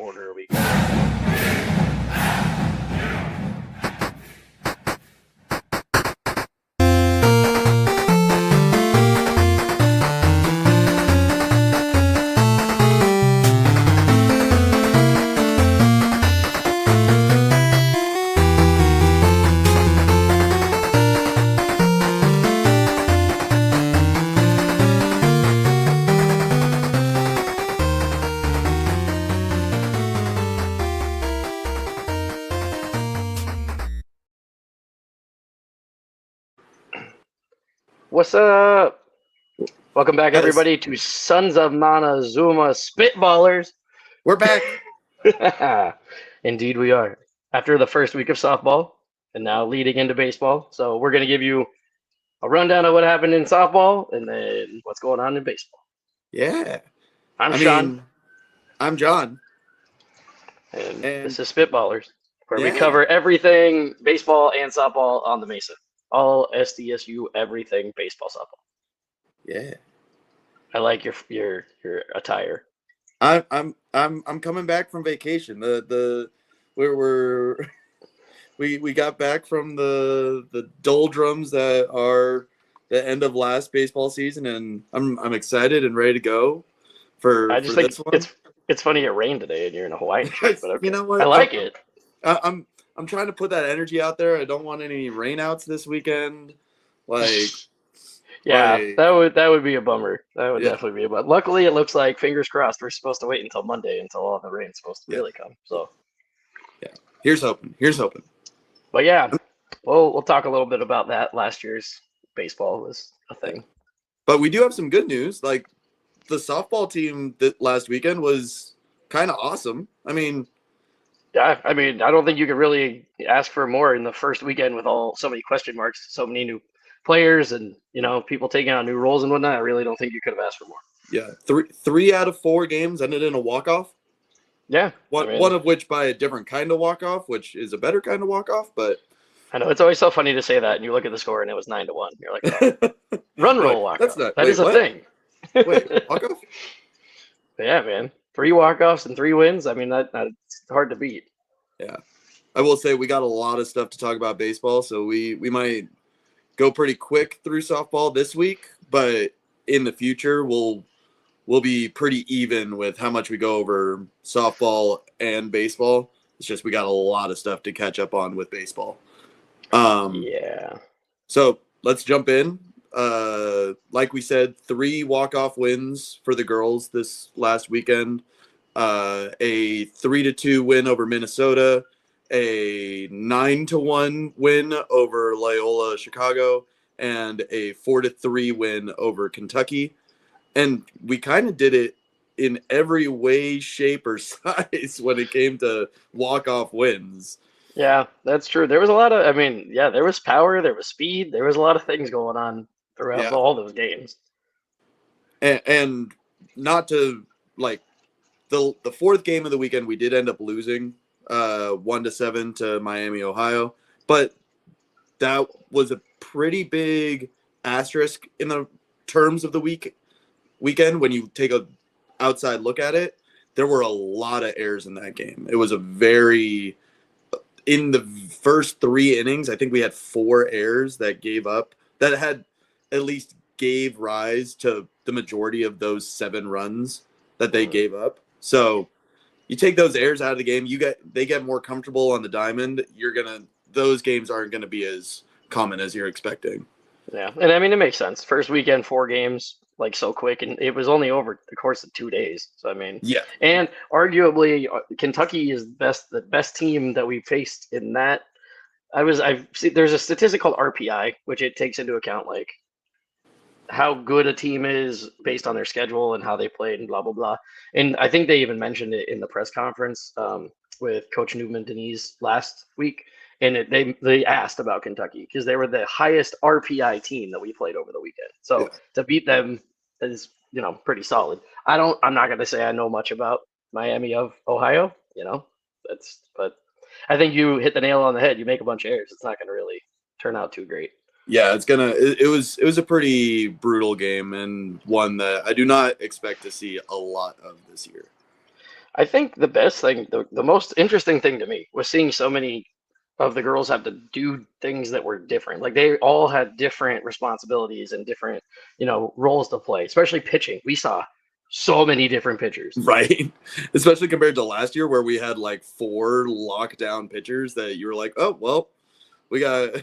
order we go. What's up? Welcome back, Guys. everybody, to Sons of Montezuma Spitballers. We're back. Indeed, we are. After the first week of softball, and now leading into baseball. So we're going to give you a rundown of what happened in softball, and then what's going on in baseball. Yeah. I'm I Sean, mean, I'm John. and and- this is Spitballers, where we Yeah. cover everything baseball and softball on the Mesa. All SDSU, everything baseball, softball. Yeah. I like your attire. I'm coming back from vacation. We got back from the doldrums that are the end of last baseball season, and I'm excited and ready to go for I just think this one. it's funny it rained today and you're in a Hawaiian shirt, but okay. You know what? I like it. I'm trying to put that energy out there. I don't want any rainouts this weekend. Like, Yeah, like, that would be a bummer. That would Yeah. definitely be a bummer. Luckily, it looks like, fingers crossed, we're supposed to wait until Monday until all the rain's supposed to Yeah. really come. So, here's hoping. but yeah, we'll talk a little bit about that. Last year's baseball was a thing. But we do have some good news. Like, the softball team that last weekend was kind of awesome. I mean, Yeah, I mean, I don't think you could really ask for more in the first weekend with so many question marks, so many new players, and people taking on new roles and whatnot. I really don't think you could have asked for more. yeah, three out of 4 games ended in a walk-off. Yeah, One of which by a different kind of walk-off, which is a better kind of walk-off. But I know it's always so funny to say that, and you look at the score and it was 9-1. You're like, oh, run roll walk off. That is a thing. Wait, walk-off? Yeah, man. 3 walk-offs and 3 wins. I mean, that's hard to beat. Yeah, I will say we got a lot of stuff to talk about baseball, so we might go pretty quick through softball this week, but in the future we'll be pretty even with how much we go over softball and baseball. It's just we got a lot of stuff to catch up on with baseball. Yeah. So let's jump in. Like we said, 3 walk-off wins for the girls this last weekend. A 3-2 win over Minnesota, a 9-1 win over Loyola Chicago, and a 4-3 win over Kentucky. And we kind of did it in every way, shape, or size when it came to walk-off wins. Yeah, that's true. There was a lot of, there was power, there was speed, there was a lot of things going on throughout all those games. And not to, like, the 4th game of the weekend, we did end up losing 1-7 to Miami, Ohio. But that was a pretty big asterisk in the terms of the weekend when you take a outside look at it. There were a lot of errors in that game. It was in the first 3 innings, I think we had 4 errors that gave rise to the majority of those 7 runs that they gave up. So you take those errors out of the game, they get more comfortable on the diamond. Those games aren't gonna be as common as you're expecting. Yeah, and I mean, it makes sense. First weekend, 4 games, like, so quick, and it was only over the course of 2 days. So I mean, yeah. And arguably, Kentucky is the best team that we faced in that. There's a statistic called RPI, which it takes into account like how good a team is based on their schedule and how they played and blah blah blah. And I think they even mentioned it in the press conference with Coach Newman Denise last week. And they asked about Kentucky because they were the highest RPI team that we played over the weekend. So to beat them is pretty solid. I'm not going to say I know much about Miami of Ohio. But I think you hit the nail on the head. You make a bunch of errors, it's not going to really turn out too great. Yeah, it was a pretty brutal game and one that I do not expect to see a lot of this year. I think the best thing, the most interesting thing to me was seeing so many of the girls have to do things that were different. Like they all had different responsibilities and different, roles to play, especially pitching. We saw so many different pitchers. Right. Especially compared to last year where we had like 4 lockdown pitchers that you were like, oh, well, we got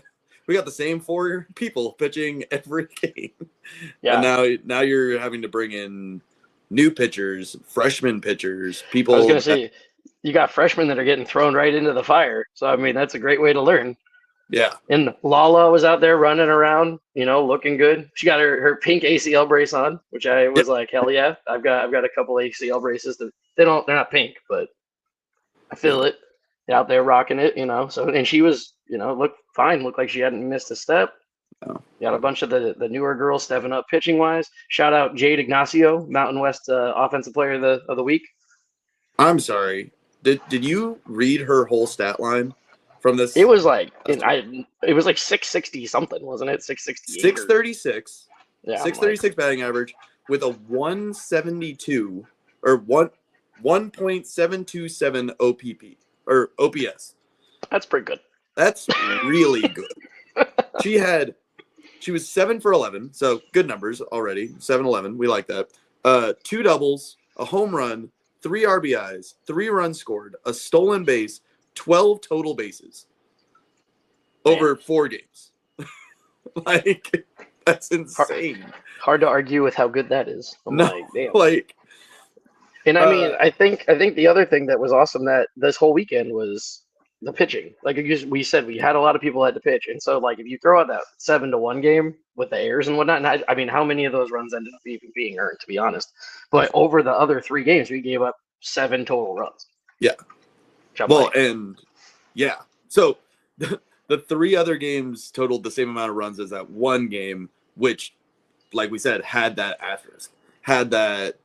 the same 4 people pitching every game. Yeah. And now you're having to bring in new pitchers, freshman pitchers, people. I was going to say, you got freshmen that are getting thrown right into the fire. So, I mean, that's a great way to learn. Yeah. And Lala was out there running around, looking good. She got her pink ACL brace on, which I was like, hell yeah. I've got a couple ACL braces that they're not pink, but I feel it. Out there rocking it, So, and she was, looked fine. Looked like she hadn't missed a step. Oh. Got a bunch of the newer girls stepping up pitching wise. Shout out Jade Ignacio, Mountain West Offensive Player of the Week. I'm sorry. Did you read her whole stat line from this? It was like it was like 660 something, wasn't it? 668. 636. Yeah, 636 batting average with a 172 or 1.727 OPP or OPS. That's pretty good. That's really good. She was 7 for 11, so good numbers already. 7-11, we like that. 2 doubles, a home run, 3 RBIs, 3 runs scored, a stolen base, 12 total bases over 4 games. Like, that's insane. Hard to argue with how good that is. I'm like, damn. And I mean, I think the other thing that was awesome that this whole weekend was the pitching. Like we said, we had a lot of people had to pitch, and so like if you throw out that 7-1 game with the errors and whatnot, and I mean, how many of those runs ended up even being earned, to be honest? But over the other 3 games, we gave up 7 total runs. Yeah. Well, and yeah, so the 3 other games totaled the same amount of runs as that one game, which, like we said, had that asterisk, had that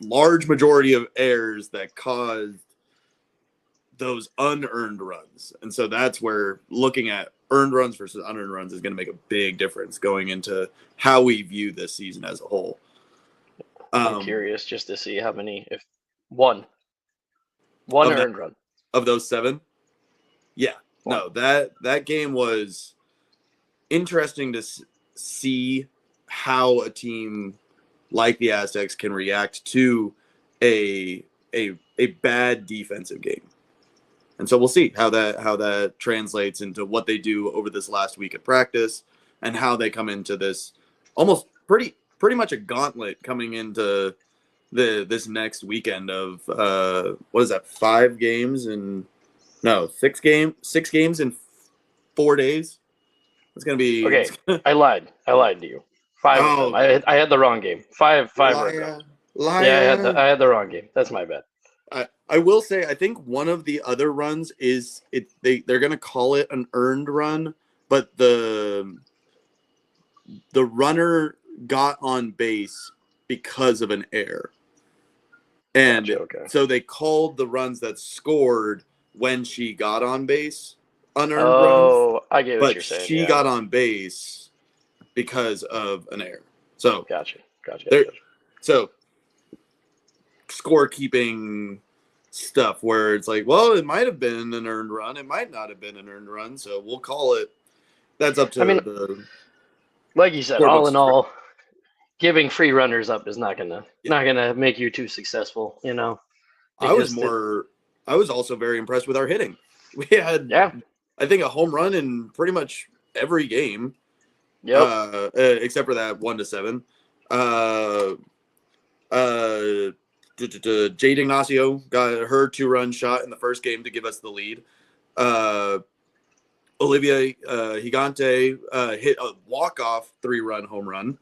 large majority of errors that caused those unearned runs. And so that's where looking at earned runs versus unearned runs is going to make a big difference going into how we view this season as a whole. I'm curious just to see how many, if one earned run of those 7. Yeah, no, that game was interesting to see how a team like the Aztecs can react to a bad defensive game. And so we'll see how that translates into what they do over this last week of practice and how they come into this almost pretty much a gauntlet coming into this next weekend of what is that, 5 games and no 6 games in 4 days. It's gonna be okay. I lied to you. 5 of them. I had the wrong game. 5 liar. Yeah, I had the wrong game. That's my bad. I will say, I think one of the other runs is they're going to call it an earned run, but the runner got on base because of an error. And so they called the runs that scored when she got on base unearned runs. Oh, I get what you're saying. But she got on base because of an error. So Gotcha. So scorekeeping stuff where it's like, well, it might have been an earned run, it might not have been an earned run, so we'll call it. That's up to the. Like you said, all in all, giving free runners up is not gonna make you too successful, I was also very impressed with our hitting. We had, I think, a home run in pretty much every game. Yep. Except for that 1-7. Jade Ignacio got her 2-run shot in the first game to give us the lead. Olivia Gigante hit a walk-off 3-run home run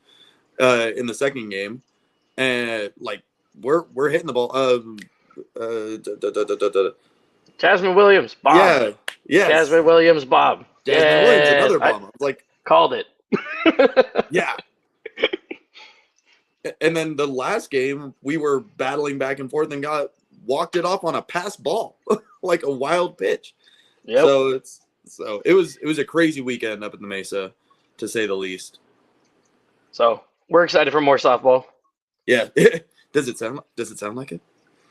in the second game, and like we're hitting the ball. Jasmine Williams, Bob. Yeah. Jasmine Williams, Bob. Jasmine Williams, another bomb. I was like, called it. Yeah. And then the last game, we were battling back and forth and walked it off on a pass ball, like a wild pitch. Yep. So it was a crazy weekend up in the Mesa, to say the least. So we're excited for more softball. Yeah. Does it sound like it?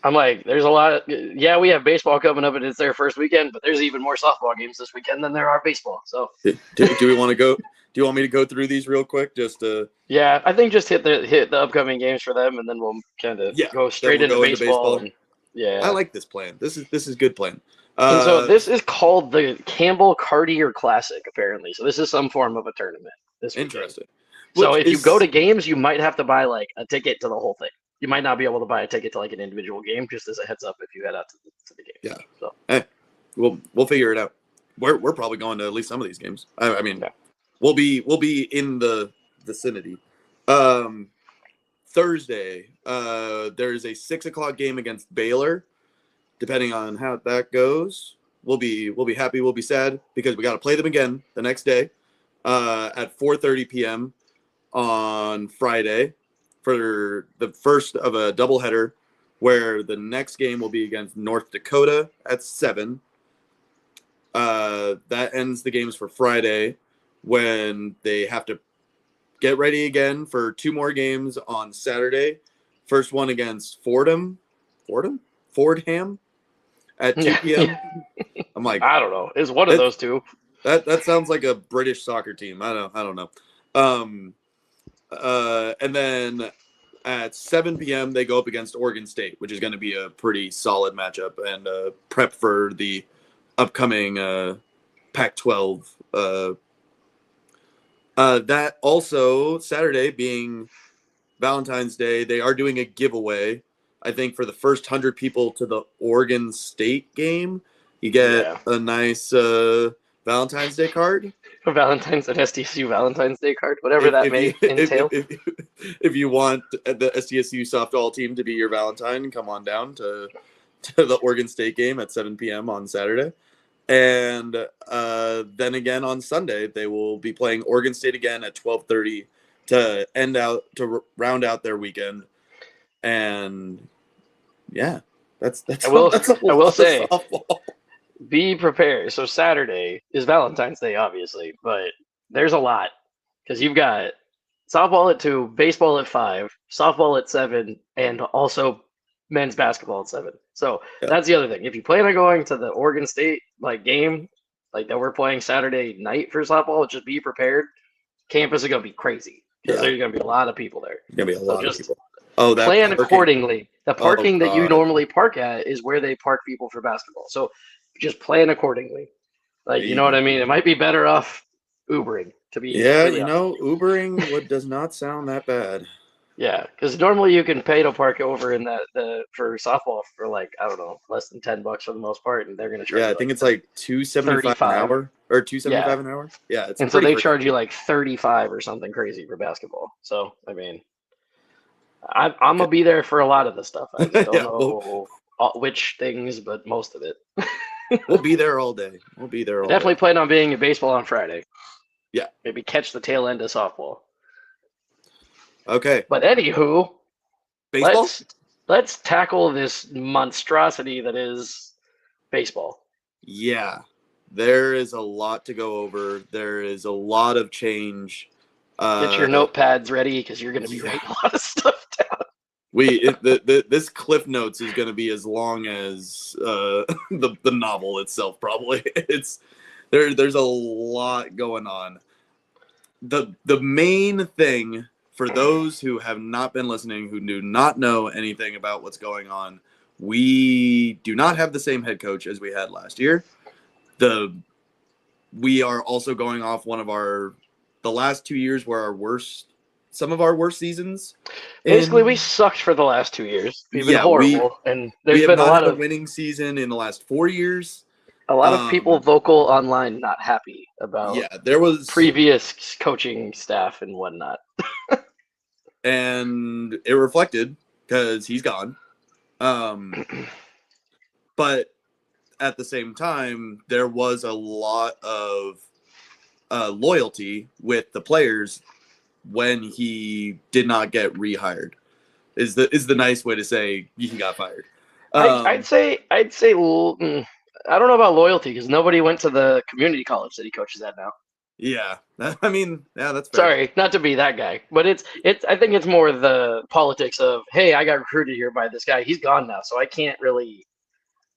I'm like, there's a lot. Yeah, we have baseball coming up, and it's their first weekend, but there's even more softball games this weekend than there are baseball. So, do we want to go? Do you want me to go through these real quick? Just yeah, I think just hit the upcoming games for them, and then we'll kind of go straight into baseball. And, yeah, I like this plan. This is good plan. And so this is called the Campbell Cartier Classic, apparently. So this is some form of a tournament. This weekend. Interesting. So if you go to games, you might have to buy like a ticket to the whole thing. You might not be able to buy a ticket to like an individual game, just as a heads up if you head out to the game. Yeah. So hey, we'll figure it out. We're probably going to at least some of these games. I mean, yeah. we'll be in the vicinity. Thursday, there's a 6:00 game against Baylor. Depending on how that goes, we'll be happy, we'll be sad, because we got to play them again the next day at 4:30 p.m. on Friday for the first of a doubleheader, where the next game will be against North Dakota at 7. That ends the games for Friday, when they have to get ready again for 2 more games on Saturday. First one against Fordham at 2 p.m. I'm like, I don't know. It's one of those two. That sounds like a British soccer team. I don't know. And then at 7 p.m. they go up against Oregon State, which is going to be a pretty solid matchup and prep for the upcoming Pac-12. That also, Saturday being Valentine's Day, they are doing a giveaway. I think for the first 100 people to the Oregon State game, you get a nice Valentine's Day card. An SDSU Valentine's Day card, whatever that may entail. If you want the SDSU softball team to be your Valentine, come on down to the Oregon State game at 7 p.m. on Saturday. And then again on Sunday, they will be playing Oregon State again at 12:30 to round out their weekend. And yeah, that's I will say softball. Be prepared. So Saturday is Valentine's Day, obviously, but there's a lot, because you've got softball at 2, baseball at 5, softball at 7, and also men's basketball at 7. So that's the other thing. If you plan on going to the Oregon State game that we're playing Saturday night for softball, just be prepared. Campus is gonna be crazy, because there's gonna be a lot of people there. There's gonna be a lot of people. Plan accordingly. The parking that you normally park at is where they park people for basketball. So just plan accordingly. You know what I mean? It might be better off Ubering to be. Yeah, Ubering does not sound that bad. Yeah, because normally you can pay to park over in for softball for I don't know, less than $10 for the most part, and they're gonna charge. Yeah, I think it's like $2.75 an hour or $2.75 an hour. Yeah, and so they charge you like $35 or something crazy for basketball. So I mean, I'm gonna be there for a lot of the stuff. I just don't know which things, but most of it. We'll be there all day. Definitely plan on being at baseball on Friday. Yeah, maybe catch the tail end of softball. Okay. But anywho, baseball. Let's tackle this monstrosity that is baseball. Yeah, there is a lot to go over. There is a lot of change. Get your notepads ready, because you're going to be writing a lot of stuff down. This Cliff Notes is going to be as long as the novel itself. Probably there's a lot going on. The main thing, for those who have not been listening, who do not know anything about what's going on, we do not have the same head coach as we had last year. We are also going off the last 2 years were some of our worst seasons. Basically, we sucked for the last 2 years. We've been horrible, and there's been a lot of winning season in the last 4 years. A lot of people vocal online not happy about there was previous coaching staff and whatnot. And it reflected, because he's gone. But at the same time, there was a lot of loyalty with the players when he did not get rehired. Is the nice way to say he got fired. I'd say I don't know about loyalty, because nobody went to the community college that he coaches at now. Yeah. I mean, yeah, that's fair. Sorry, not to be that guy, but it's. I think it's more the politics of, hey, I got recruited here by this guy. He's gone now, so I can't really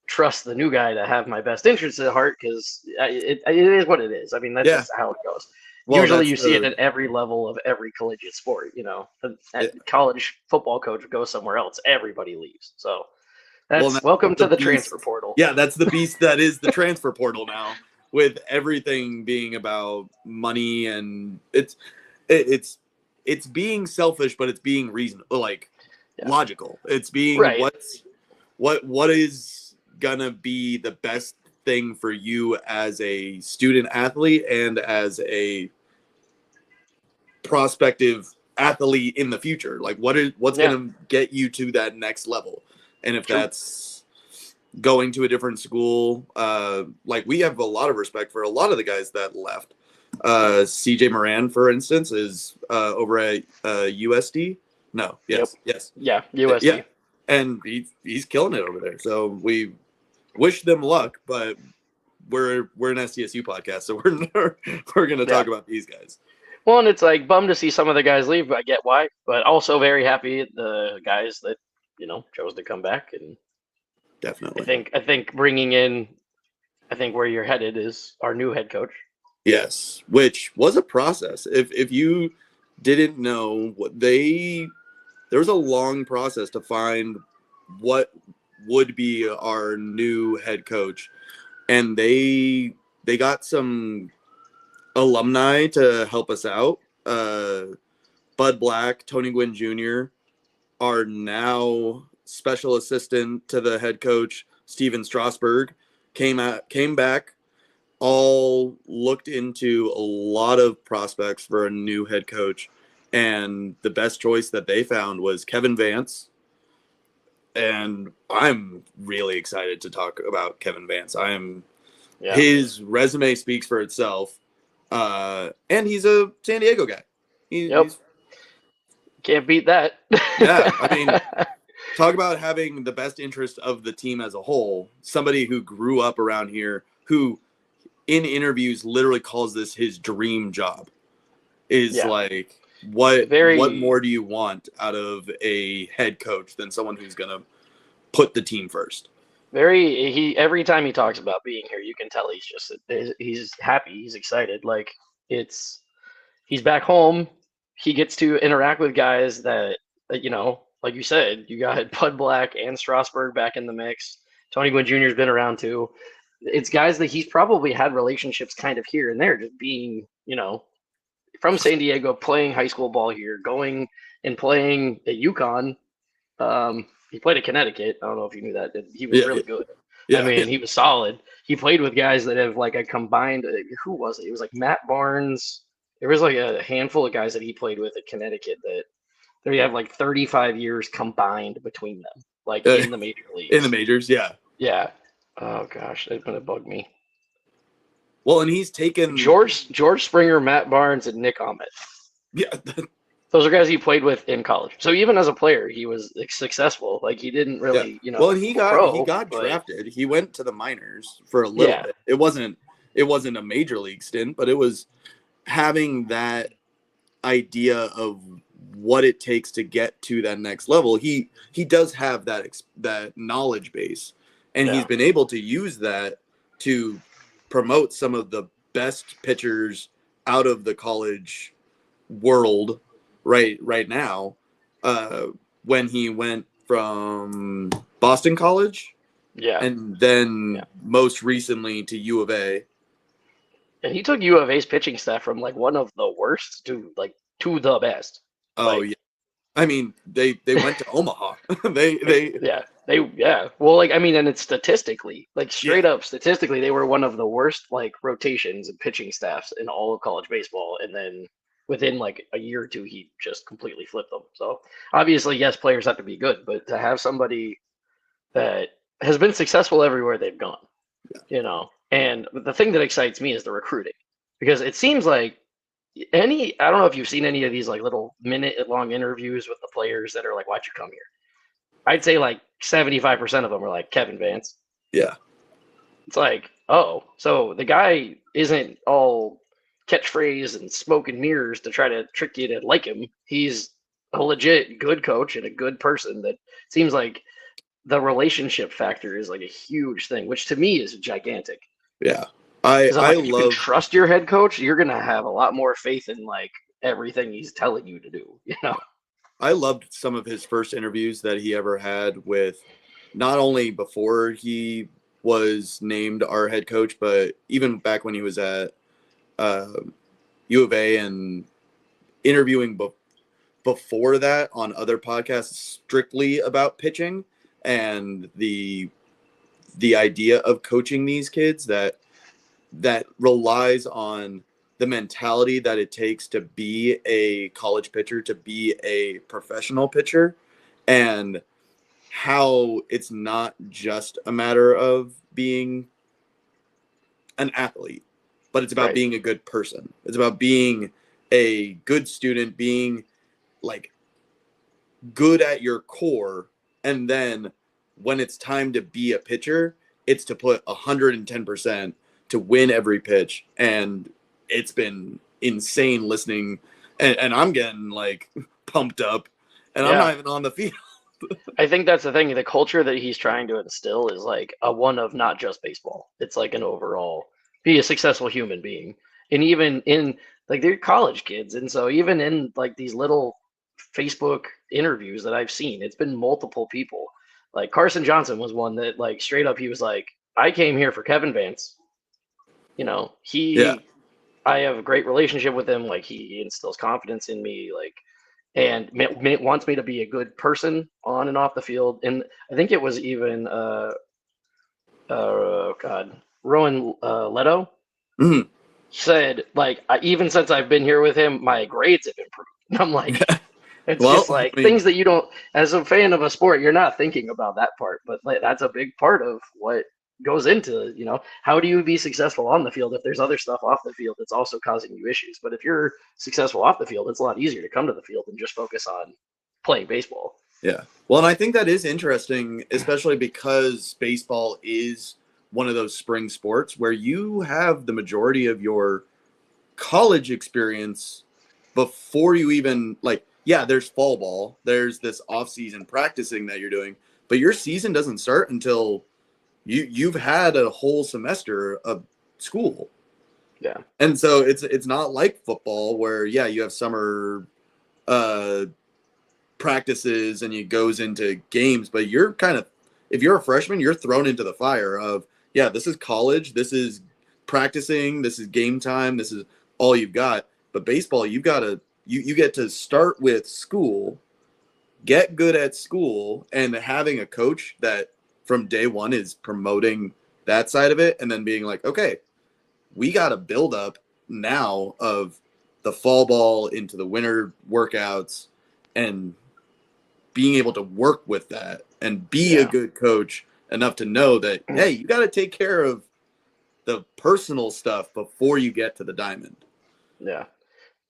trust the new guy to have my best interests at heart because it is what it is. I mean, that's Yeah. just how it goes. Well, Usually, that's you see it at every level of every collegiate sport. College football coach goes somewhere else, everybody leaves. So that's welcome to the transfer portal. Yeah, that's the beast that is the transfer portal now, with everything being about money, and it's being selfish, but it's being reasonable, like logical. It's being right. what is gonna be the best thing for you as a student athlete and as a prospective athlete in the future. Like what's gonna get you to that next level. And if that's going to a different school, like we have a lot of respect for a lot of the guys that left. CJ Moran, for instance, is over at USD. No, yes. Yeah, USD. Yeah, and he's killing it over there. So we wish them luck, but we're an SDSU podcast, so we're gonna talk about these guys. Well, and it's like bummed to see some of the guys leave, but I get why. But also very happy the guys that chose to come back, and definitely. I think bringing in, I think where you're headed is our new head coach. Yes, which was a process. If you didn't know, there was a long process to find what would be our new head coach, and they got some alumni to help us out. Bud Black, Tony Gwynn Jr. are now special assistant to the head coach. Steven Strasburg came back. All looked into a lot of prospects for a new head coach, and the best choice that they found was Kevin Vance. And I'm really excited to talk about Kevin Vance. His resume speaks for itself, and he's a San Diego guy. He's, can't beat that. Yeah, I mean, talk about having the best interest of the team as a whole. Somebody who grew up around here, who in interviews literally calls this his dream job, is like, what more do you want out of a head coach than someone who's going to put the team first? Every time he talks about being here, you can tell he's happy, he's excited. Like he's back home. He gets to interact with guys that, like you said, you got Bud Black and Strasburg back in the mix. Tony Gwynn Jr.'s been around too. It's guys that he's probably had relationships kind of here and there, just being, from San Diego, playing high school ball here, going and playing at UConn. He played at Connecticut. I don't know if you knew that. He was really good. I mean, he was solid. He played with guys that have like a combined. Who was it? It was like Matt Barnes. There was like a handful of guys that he played with at Connecticut that they have like 35 years combined between them, like in the major leagues. In the majors, yeah. Yeah. Oh gosh, that's gonna bug me. Well, and he's taken George Springer, Matt Barnes, and Nick Ahmed. Yeah. Those are guys he played with in college. So even as a player, he was successful. Like he didn't really, Well, and he got drafted. He went to the minors for a little bit. It wasn't a major league stint, but it was having that idea of what it takes to get to that next level. He does have that knowledge base, and he's been able to use that to promote some of the best pitchers out of the college world right now. When he went from Boston College, and then most recently to U of A. And he took U of A's pitching staff from like one of the worst to the best. Oh yeah, I mean they went to Omaha. they Well, like I mean, and it's statistically, like straight up statistically, they were one of the worst like rotations and pitching staffs in all of college baseball. And then within like a year or two, he just completely flipped them. So obviously, yes, players have to be good, but to have somebody that has been successful everywhere they've gone, And the thing that excites me is the recruiting, because it seems like I don't know if you've seen any of these like little minute-long interviews with the players that are like, "Why'd you come here?" I'd say like 75% of them are like Kevin Vance. Yeah. It's like, oh, so the guy isn't all catchphrase and smoke and mirrors to try to trick you to like him. He's a legit good coach and a good person that seems like the relationship factor is like a huge thing, which to me is gigantic. Yeah. I If you can love trust your head coach, you're gonna have a lot more faith in like everything he's telling you to do. I loved some of his first interviews that he ever had with not only before he was named our head coach, but even back when he was at U of A and interviewing before that on other podcasts strictly about pitching and the idea of coaching these kids that relies on the mentality that it takes to be a college pitcher, to be a professional pitcher, and how it's not just a matter of being an athlete, but it's about Right. being a good person. It's about being a good student, being like good at your core. And then when it's time to be a pitcher, it's to put 110% to win every pitch. And it's been insane listening. And I'm getting like pumped up and I'm Yeah. not even on the field. I think that's the thing. The culture that he's trying to instill is like a one of not just baseball. It's like an overall be a successful human being. And even in like they're college kids. And so even in like these little Facebook interviews that I've seen, it's been multiple people. Like Carson Johnson was one that like straight up he was like, I came here for Kevin Vance. Yeah. I have a great relationship with him. Like he instills confidence in me. Like and wants me to be a good person on and off the field. And I think it was even Rowan Leto Mhm. said like even since I've been here with him, my grades have improved. And I'm like, it's Well, just like I mean, things that you don't, as a fan of a sport, you're not thinking about that part, but like that's a big part of what goes into how do you be successful on the field if there's other stuff off the field that's also causing you issues. But if you're successful off the field, it's a lot easier to come to the field and just focus on playing baseball. yeah. Well, and I think that is interesting, especially because baseball is one of those spring sports where you have the majority of your college experience before you even like, yeah, there's fall ball, there's this off-season practicing that you're doing, but your season doesn't start until you've had a whole semester of school. Yeah. And so it's not like football where, yeah, you have summer practices and it goes into games, but you're kind of, if you're a freshman, you're thrown into the fire of, yeah, this is college, this is practicing, this is game time, this is all you've got. But baseball, you've got to you get to start with school, get good at school, and having a coach that from day one is promoting that side of it, and then being like, okay, we got to build up now of the fall ball into the winter workouts and being able to work with that and be a good coach enough to know that, hey, you got to take care of the personal stuff before you get to the diamond. Yeah.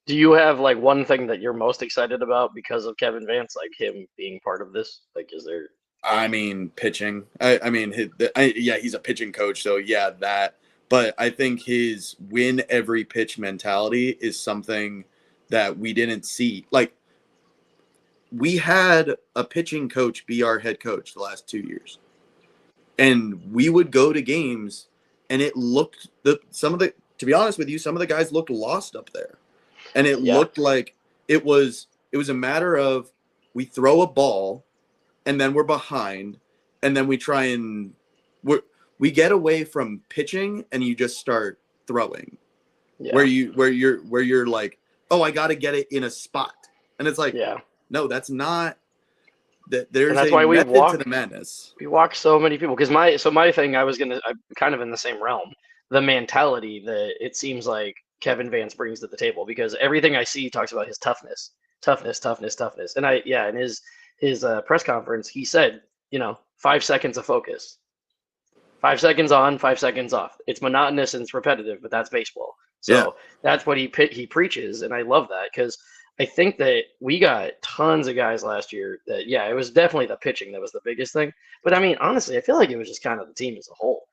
Do you have like one thing that you're most excited about because of Kevin Vance, like him being part of this? Like, is there? I mean, pitching. I mean, he's a pitching coach, so yeah, that. But I think his win every pitch mentality is something that we didn't see. Like, we had a pitching coach be our head coach the last 2 years, and we would go to games, and it looked to be honest with you, some of the guys looked lost up there. And it looked like it was a matter of we throw a ball and then we're behind and then we try and we get away from pitching and you just start throwing. Yeah. Where you're like, oh, I got to get it in a spot. And it's like, no, that's not that. There's a method to the madness. We walk so many people because my thing, I'm kind of in the same realm. The mentality that it seems like Kevin Vance brings to the table, because everything I see talks about his toughness. And in his press conference, he said, 5 seconds of focus, 5 seconds on, 5 seconds off. It's monotonous and it's repetitive, but that's baseball. So that's what he preaches. And I love that because I think that we got tons of guys last year that, it was definitely the pitching that was the biggest thing. But I mean, honestly, I feel like it was just kind of the team as a whole,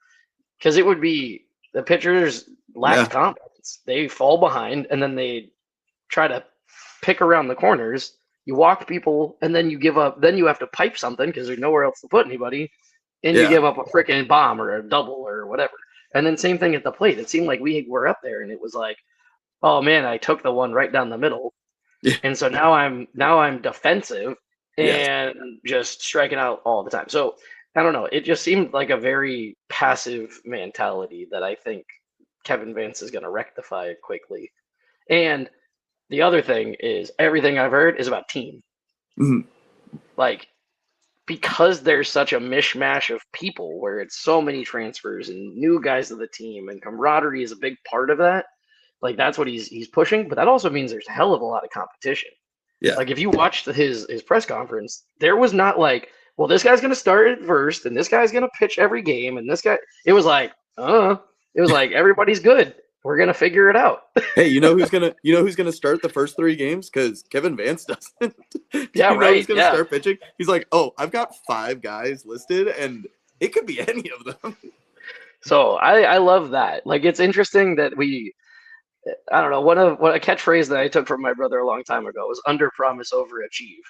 because it would be the pitchers lacked confidence. athletes. They fall behind and then they try to pick around the corners. You walk people and then you give up. Then you have to pipe something because there's nowhere else to put anybody. And you Yeah. give up a freaking bomb or a double or whatever. And then same thing at the plate. It seemed like we were up there and it was like, oh man, I took the one right down the middle. Yeah. And so now I'm defensive Yes. and just striking out all the time. So I don't know. It just seemed like a very passive mentality that I think Kevin Vance is going to rectify quickly. And the other thing is everything I've heard is about team. Mhm. Like, because there's such a mishmash of people where it's so many transfers and new guys to the team and camaraderie is a big part of that. Like that's what he's pushing, but that also means there's a hell of a lot of competition. Yeah. Like if you watched his press conference, there was not like, well, this guy's gonna start at first and this guy's gonna pitch every game and this guy. It was like, it was like everybody's good. We're gonna figure it out. Hey, you know who's gonna start the first 3 games? Because Kevin Vance doesn't. Yeah, you know right. Who's gonna start pitching? He's like, oh, I've got 5 guys listed, and it could be any of them. So I love that. Like it's interesting that I don't know, what a catchphrase that I took from my brother a long time ago was under promise, overachieve.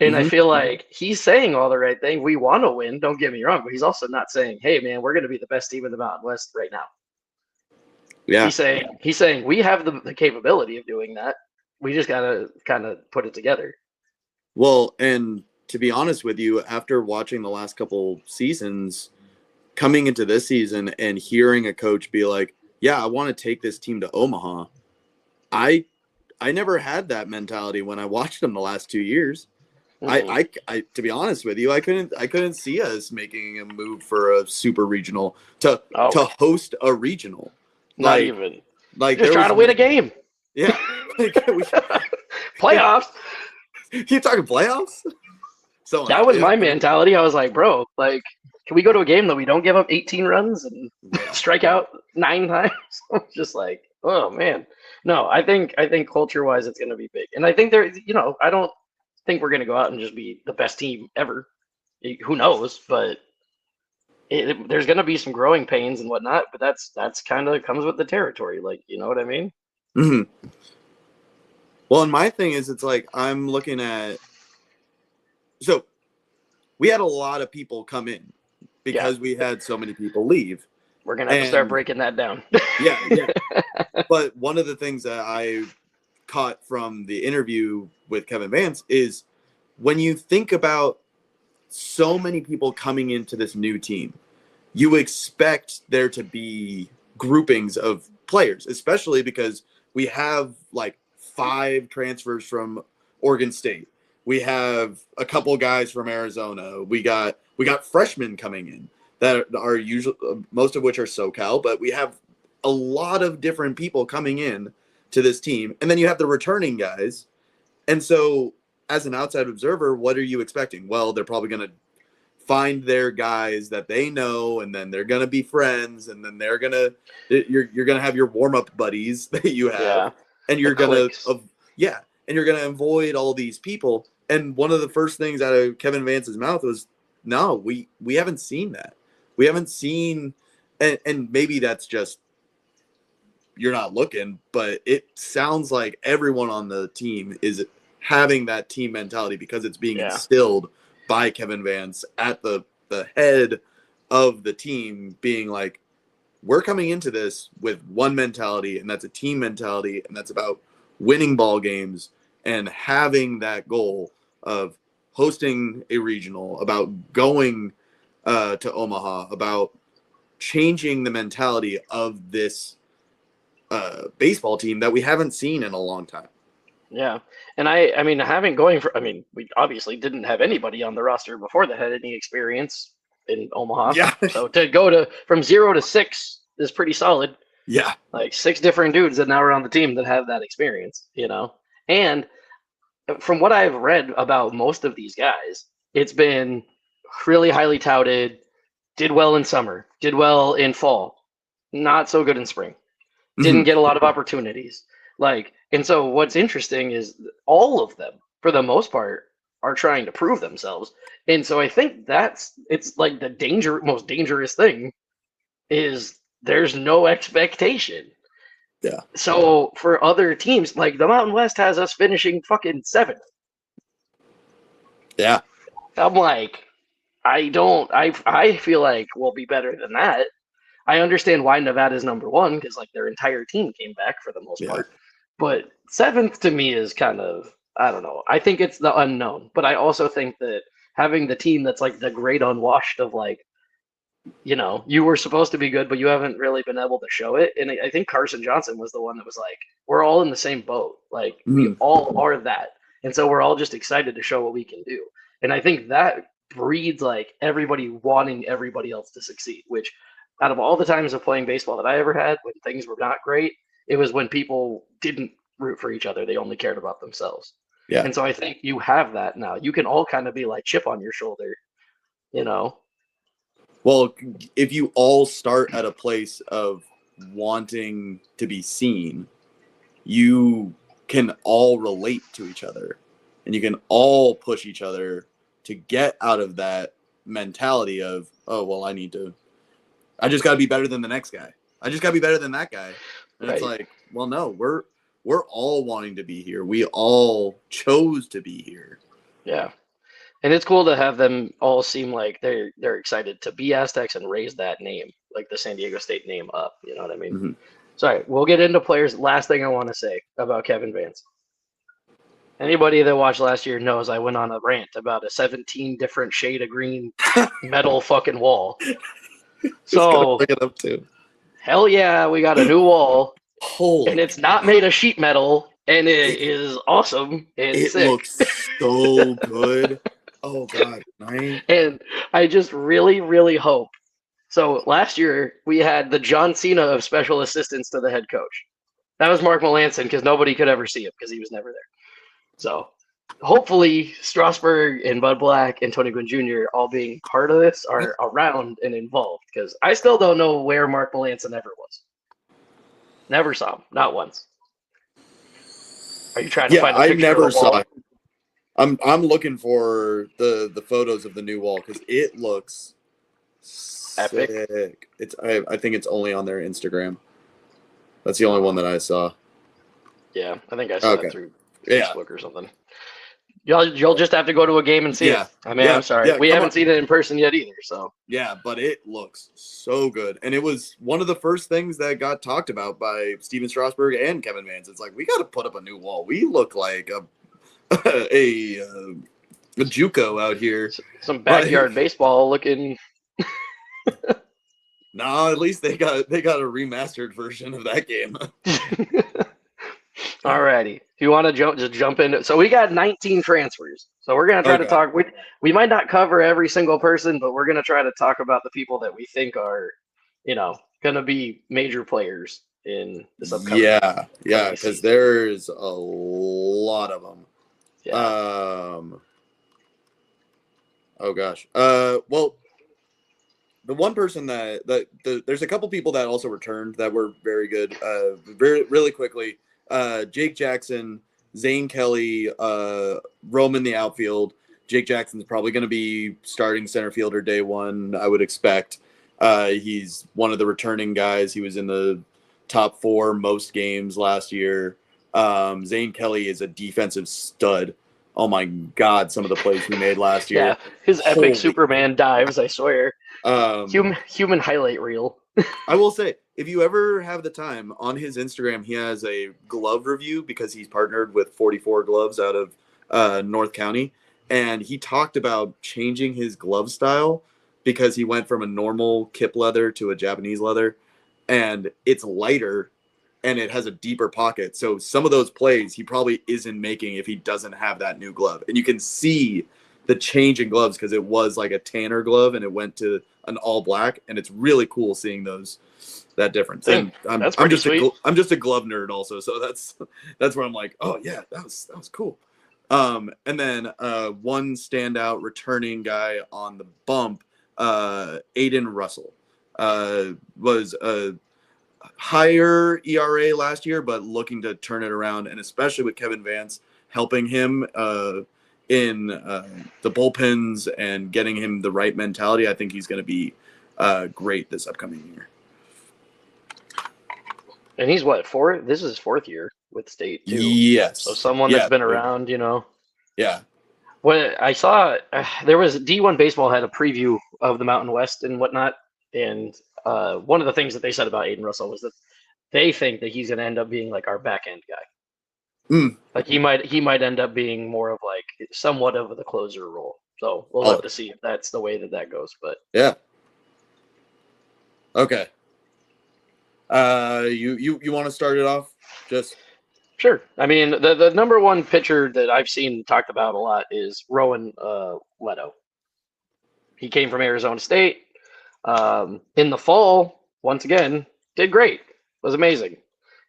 And I feel like he's saying all the right thing. We want to win, don't get me wrong, but he's also not saying, hey man, we're going to be the best team in the Mountain West right now. Yeah. He's saying we have the capability of doing that. We just got to kind of put it together. Well, and to be honest with you, after watching the last couple seasons, coming into this season and hearing a coach be like, yeah, I want to take this team to Omaha. I never had that mentality when I watched them the last 2 years. I to be honest with you, I couldn't see us making a move for a super regional to host a regional. Not even. Like just trying to win a game. Yeah. Playoffs. You talking playoffs? So that was my mentality. I was like, bro, like, can we go to a game that we don't give up 18 runs and strike out 9 times? I was just like, oh man. No, I think culture wise it's gonna be big. And I think I don't think we're gonna go out and just be the best team ever. Who knows? But there's gonna be some growing pains and whatnot, but that's kind of comes with the territory, like, you know what I mean? Mm-hmm. Well, and my thing is, it's like I'm looking at. So, we had a lot of people come in because we had so many people leave. We're gonna have to start breaking that down. Yeah. But one of the things that I caught from the interview with Kevin Vance is when you think about so many people coming into this new team, you expect there to be groupings of players, especially because we have like 5 transfers from Oregon State. We have a couple guys from Arizona. We got freshmen coming in that are usually, most of which are SoCal, but we have a lot of different people coming in to this team. And then you have the returning guys. And so as an outside observer, what are you expecting? Well, they're probably going to find their guys that they know, and then they're going to be friends, and then you're going to have your warm-up buddies that you have, and you're going to avoid all these people. And one of the first things out of Kevin Vance's mouth was, no, we haven't seen that. We haven't seen, and maybe that's just you're not looking, but it sounds like everyone on the team is having that team mentality because it's being instilled by Kevin Vance at the head of the team, being like, we're coming into this with one mentality, and that's a team mentality, and that's about winning ball games and having that goal of hosting a regional, about going to Omaha, about changing the mentality of this baseball team that we haven't seen in a long time. Yeah. And we obviously didn't have anybody on the roster before that had any experience in Omaha. Yeah. So to go from 0 to 6 is pretty solid. Yeah. Like 6 different dudes that now are on the team that have that experience, And from what I've read about most of these guys, it's been really highly touted, did well in summer, did well in fall, not so good in spring, didn't get a lot of opportunities. And so what's interesting is all of them, for the most part, are trying to prove themselves. And so I think it's like the most dangerous thing is there's no expectation. Yeah. So for other teams, like the Mountain West has us finishing fucking 7th. Yeah. I'm like, I feel like we'll be better than that. I understand why Nevada's number 1 because like their entire team came back for the most Yeah. part. But 7th to me is kind of, I don't know. I think it's the unknown, but I also think that having the team that's like the great unwashed of like, you were supposed to be good, but you haven't really been able to show it. And I think Carson Johnson was the one that was like, we're all in the same boat. Like, we all are that. And so we're all just excited to show what we can do. And I think that breeds like everybody wanting everybody else to succeed, which out of all the times of playing baseball that I ever had when things were not great, it was when people didn't root for each other. They only cared about themselves. Yeah. And so I think you have that now. You can all kind of be like chip on your shoulder, you know? Well, if you all start at a place of wanting to be seen, you can all relate to each other and you can all push each other to get out of that mentality of, oh, well, I just got to be better than the next guy. I just got to be better than that guy. And It's like, well, no, we're all wanting to be here. We all chose to be here. Yeah. And it's cool to have them all seem like they're excited to be Aztecs and raise that name, like the San Diego State name up. You know what I mean? Mm-hmm. Sorry, we'll get into players. Last thing I want to say about Kevin Vance. Anybody that watched last year knows I went on a rant about a 17 different shade of green metal fucking wall. So bring it up too. Hell yeah, we got a new wall. Holy and it's not made of sheet metal, and it is awesome. It sick. looks so good. Oh God, nice. And I just really, really hope. So last year we had the John Cena of special assistants to the head coach. That was Mark Melanson because nobody could ever see him because he was never there. So hopefully Strasburg and Bud Black and Tony Gwynn Jr. all being part of this are around and involved because I still don't know where Mark Melanson ever was. Never saw him, not once. Are you trying to find a picture? I never of the wall? saw it. I'm looking for the photos of the new wall because it looks epic. Sick. I think it's only on their Instagram. That's the only one that I saw. Yeah, I think I saw it through Yeah. Facebook or something. You'll just have to go to a game and see it. I mean, I'm sorry. We haven't seen it in person yet either, so. Yeah, but it looks so good. And it was one of the first things that got talked about by Steven Strasburg and Kevin Vance. It's like, we got to put up a new wall. We look like a JUCO out here. Some backyard baseball looking. No, at least they got a remastered version of that game. Alrighty. Do you want to jump in? So we got 19 transfers. So we're going to try to talk. We might not cover every single person, but we're going to try to talk about the people that we think are, going to be major players in this upcoming. Yeah, because there's a lot of them. Yeah. Oh gosh. Well, the one person there's a couple people that also returned that were very good. Really quickly. Jake Jackson, Zane Kelly, Roman the outfield. Jake Jackson's probably going to be starting center fielder day one, I would expect. He's one of the returning guys. He was in the top 4 most games last year. Zane Kelly is a defensive stud. Oh my God, some of the plays he made last year. Yeah, his epic Superman dives, I swear. Human highlight reel. I will say, if you ever have the time, on his Instagram, he has a glove review because he's partnered with 44 Gloves out of North County. And he talked about changing his glove style because he went from a normal kip leather to a Japanese leather. And it's lighter and it has a deeper pocket. So some of those plays he probably isn't making if he doesn't have that new glove. And you can see the change in gloves because it was like a tanner glove and it went to an all black. And it's really cool seeing that difference. And I'm just a glove nerd also. So that's where I'm like, oh yeah, that was cool. And then one standout returning guy on the bump, Aiden Russell, was a higher ERA last year, but looking to turn it around, and especially with Kevin Vance helping him in the bullpens and getting him the right mentality, I think he's going to be great this upcoming year. And he's what, fourth? This is his fourth year with State too. So Yes. someone that's Yeah. been around, you know. Yeah. What I saw, there was D1 Baseball had a preview of the Mountain West and whatnot, and one of the things that they said about Aiden Russell was that they think that he's going to end up being like our back end guy. Mm. Like he might end up being more of like somewhat of the closer role. So we'll have to see if that's the way that goes. But yeah. Okay. You want to start it off? Just sure. I mean, the number one pitcher that I've seen talked about a lot is Rowan Leto. He came from Arizona State. In the fall, once again, did great. Was amazing.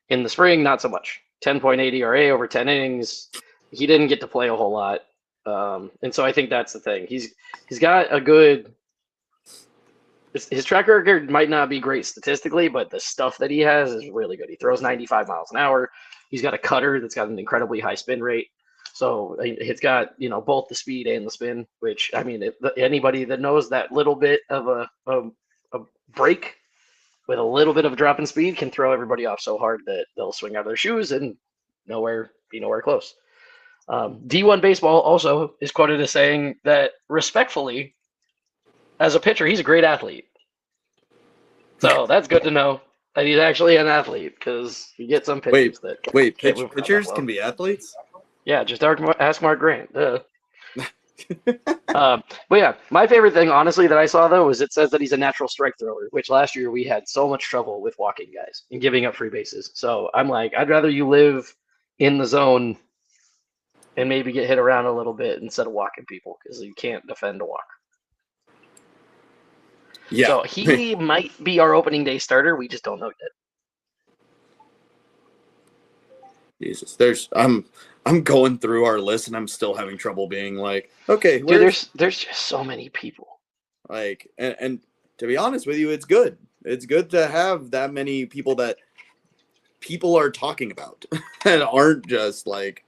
In the spring, not so much. 10.8 ERA over 10 innings. He didn't get to play a whole lot. And so I think that's the thing. He's got a good his track record might not be great statistically, but the stuff that he has is really good. He throws 95 miles an hour. He's got a cutter that's got an incredibly high spin rate. So it's got, you know, both the speed and the spin, which, I mean, anybody that knows that little bit of a break with a little bit of a drop in speed can throw everybody off so hard that they'll swing out of their shoes and be nowhere close. D1 Baseball also is quoted as saying that, respectfully, as a pitcher, he's a great athlete. So that's good to know that he's actually an athlete, because you get some pitchers pitchers can be athletes? Yeah, just ask Mark Grant. But yeah, my favorite thing, honestly, that I saw, though, is it says that he's a natural strike thrower, which last year we had so much trouble with walking guys and giving up free bases. So I'm like, I'd rather you live in the zone and maybe get hit around a little bit instead of walking people, because you can't defend a walk. Yeah. So he might be our opening day starter. We just don't know yet. Jesus, I'm going through our list and I'm still having trouble being like, okay, dude, there's just so many people. Like, and to be honest with you, it's good. It's good to have that many people that people are talking about and aren't just like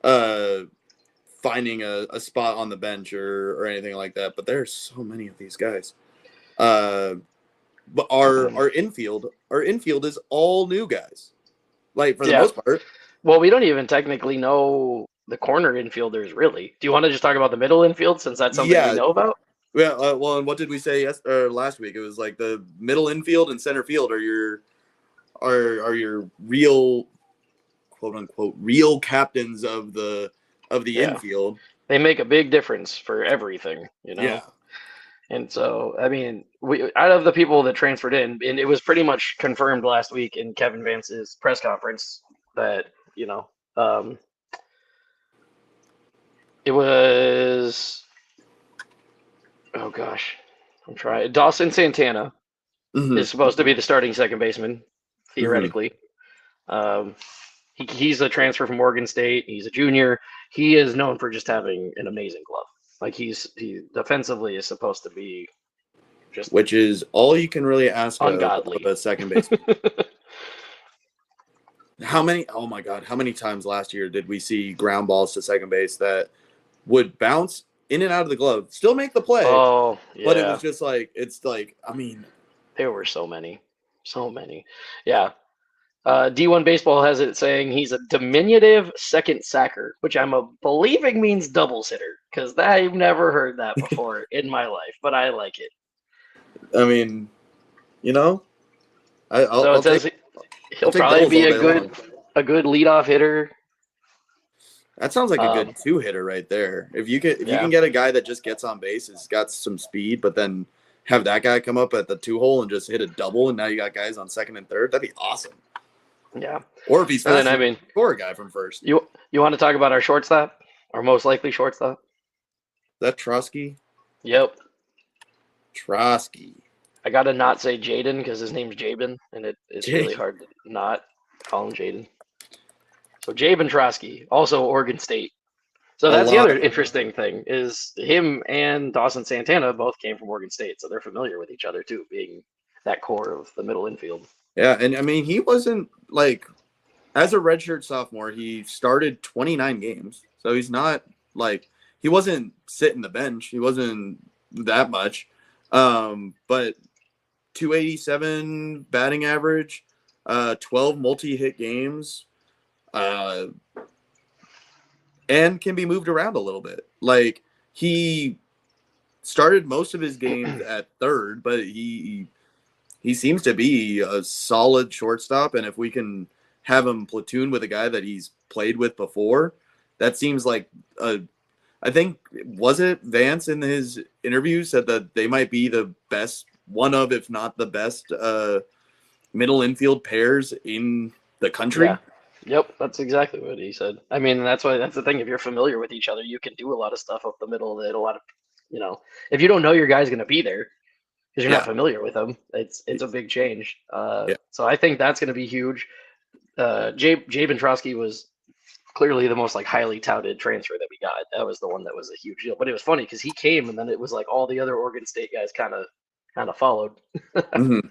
finding a spot on the bench or anything like that. But there's so many of these guys. But our infield is all new guys. Like, for the most part. Well, we don't even technically know the corner infielders, really. Do you want to just talk about the middle infield, since that's something we know about? Yeah. Well, and what did we say last week? It was like the middle infield and center field are your real, quote unquote, real captains of the infield. They make a big difference for everything, you know. Yeah. And so, I mean, out of the people that transferred in, and it was pretty much confirmed last week in Kevin Vance's press conference that, you know, it was, oh gosh, I'm trying. Dawson Santana is supposed to be the starting second baseman, theoretically. He's a transfer from Oregon State. He's a junior. He is known for just having an amazing glove. Like, he defensively is supposed to be just, which is all you can really ask ungodly. of a second baseman. How many times last year did we see ground balls to second base that would bounce in and out of the glove, still make the play? Oh, yeah. But it was just like, I mean, there were so many. Yeah. D1 Baseball has it saying he's a diminutive second sacker, which I'm believing means doubles hitter, because I've never heard that before in my life, but I like it. I mean, you know, he'll probably be a good leadoff hitter. That sounds like a good two hitter right there. If you can get a guy that just gets on base, has got some speed, but then have that guy come up at the 2-hole and just hit a double, and now you got guys on second and third, that'd be awesome. Yeah. Or if he's fast, score a guy from first. You want to talk about our shortstop? Our most likely shortstop? Is that Trosky? Yep. Trosky. I gotta not say Jaden, because his name's Jabin, and it's really hard to not call him Jaden. So Jabin Trosky, also Oregon State. So that's the other interesting thing, is him and Dawson Santana both came from Oregon State, so they're familiar with each other too, being that core of the middle infield. Yeah, and I mean, he wasn't like, as a redshirt sophomore, he started 29 games. So he's not like, he wasn't sitting the bench. He wasn't that much. But 287 batting average, 12 multi-hit games, and can be moved around a little bit. Like, he started most of his games at third, but he seems to be a solid shortstop, and if we can have him platoon with a guy that he's played with before, that seems like I think, was it Vance in his interview said that they might be the best, one of, if not the best, middle infield pairs in the country? Yeah. Yep, that's exactly what he said. I mean, that's the thing. If you're familiar with each other, you can do a lot of stuff up the middle that a lot of, if you don't know your guy's going to be there because you're not familiar with him, it's a big change. So I think that's going to be huge. Jay Bentrosky was clearly the most highly touted transfer that we got. That was the one that was a huge deal. But it was funny because he came and then it was like all the other Oregon State guys kind of followed. Mm-hmm.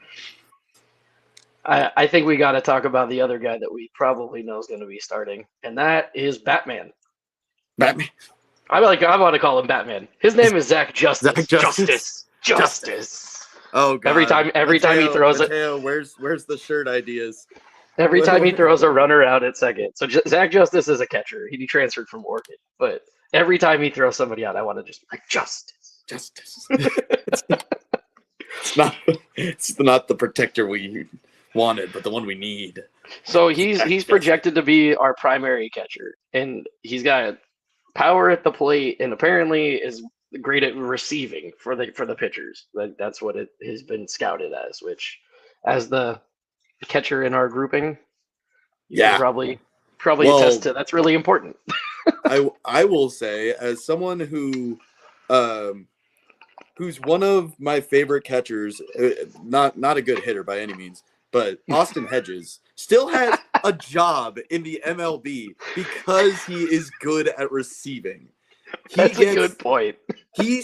I think we got to talk about the other guy that we probably know is going to be starting, and that is Batman. Batman. I want to call him Batman. His name is Zach Justice. Justice. Oh God. Every time he throws Mateo, where's the shirt ideas? Every time he throws a runner out at second. So Zach Justice is a catcher. He transferred from Oregon. But every time he throws somebody out, I want to just be like, Justice. It's not the protector we wanted, but the one we need. So he's projected to be our primary catcher. And he's got power at the plate and apparently is great at receiving for the pitchers. That's what it has been scouted as, which as the catcher in our grouping, probably attest to that's really important. I will say, as someone who's one of my favorite catchers, not a good hitter by any means, but Austin Hedges still has a job in the MLB because he is good at receiving. That's a good point. He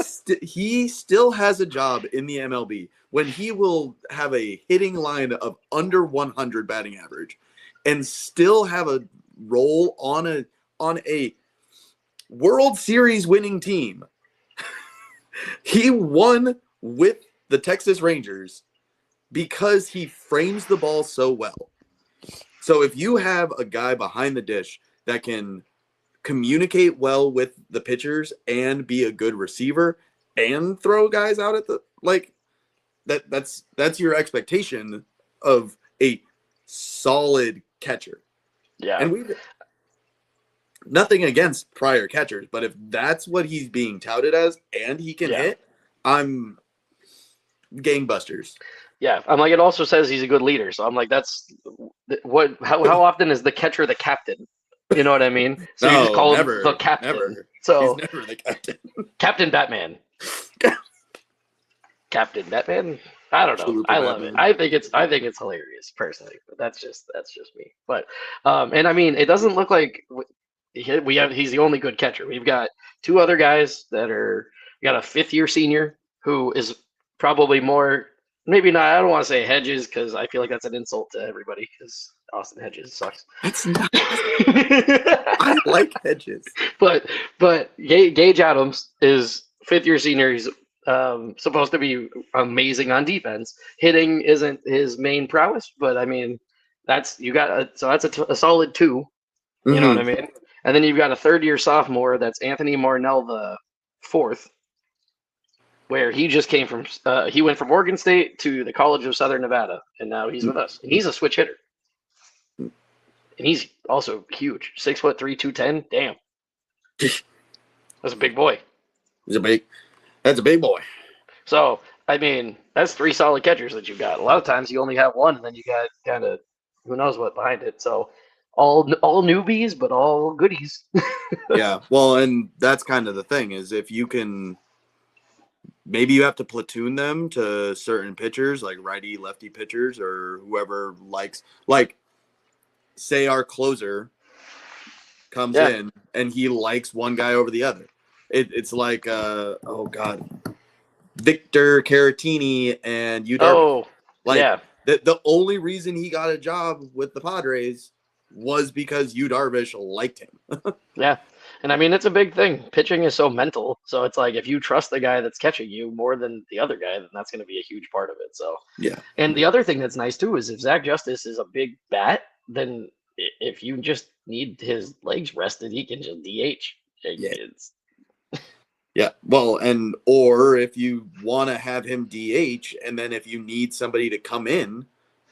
still has a job in the MLB when he will have a hitting line of under 100 batting average and still have a role on a World Series winning team. He won with the Texas Rangers because he frames the ball so well. So if you have a guy behind the dish that can communicate well with the pitchers and be a good receiver and throw guys out at the that's your expectation of a solid catcher. Yeah. And we've nothing against prior catchers, but if that's what he's being touted as and he can hit, I'm gangbusters. Yeah, I'm like, it also says he's a good leader. So I'm like, that's what, how often is the catcher the captain? You know what I mean? So you just call him the captain. Never. So he's never the captain. Captain Batman. Captain Batman. I don't know. Super I love Batman. it. I think it's hilarious personally, but that's just me. But and I mean, it doesn't look like he's the only good catcher. We've got two other guys we got a 5th-year senior who is probably more, maybe not, I don't want to say Hedges because I feel like that's an insult to everybody because Austin Hedges sucks. That's not. I like Hedges. But Gage Adams is 5th-year senior. He's supposed to be amazing on defense. Hitting isn't his main prowess, but I mean, that's a solid 2. You know what I mean? And then you've got a 3rd-year sophomore that's Anthony Marnell the 4th, where he just came from. He went from Oregon State to the College of Southern Nevada, and now he's with us. And he's a switch hitter, and he's also huge, 6'3", 210. Damn, that's a big boy. That's a big boy. So I mean, that's 3 solid catchers that you've got. A lot of times you only have one, and then you got kind of who knows what behind it. So all newbies, but all goodies. Yeah, well, and that's kind of the thing is if you can. Maybe you have to platoon them to certain pitchers, like righty, lefty pitchers, or whoever likes. Like, say our closer comes in and he likes one guy over the other. It's like, Victor Caratini and Yu Darvish. The only reason he got a job with the Padres was because Yu Darvish liked him. Yeah. And I mean, it's a big thing. Pitching is so mental. So it's like if you trust the guy that's catching you more than the other guy, then that's going to be a huge part of it. So, Yeah. and the other thing that's nice too is if Zach Justice is a big bat, then if you just need his legs rested, he can just DH. Yeah. It's, Yeah. Well, or if you want to have him DH, and then if you need somebody to come in,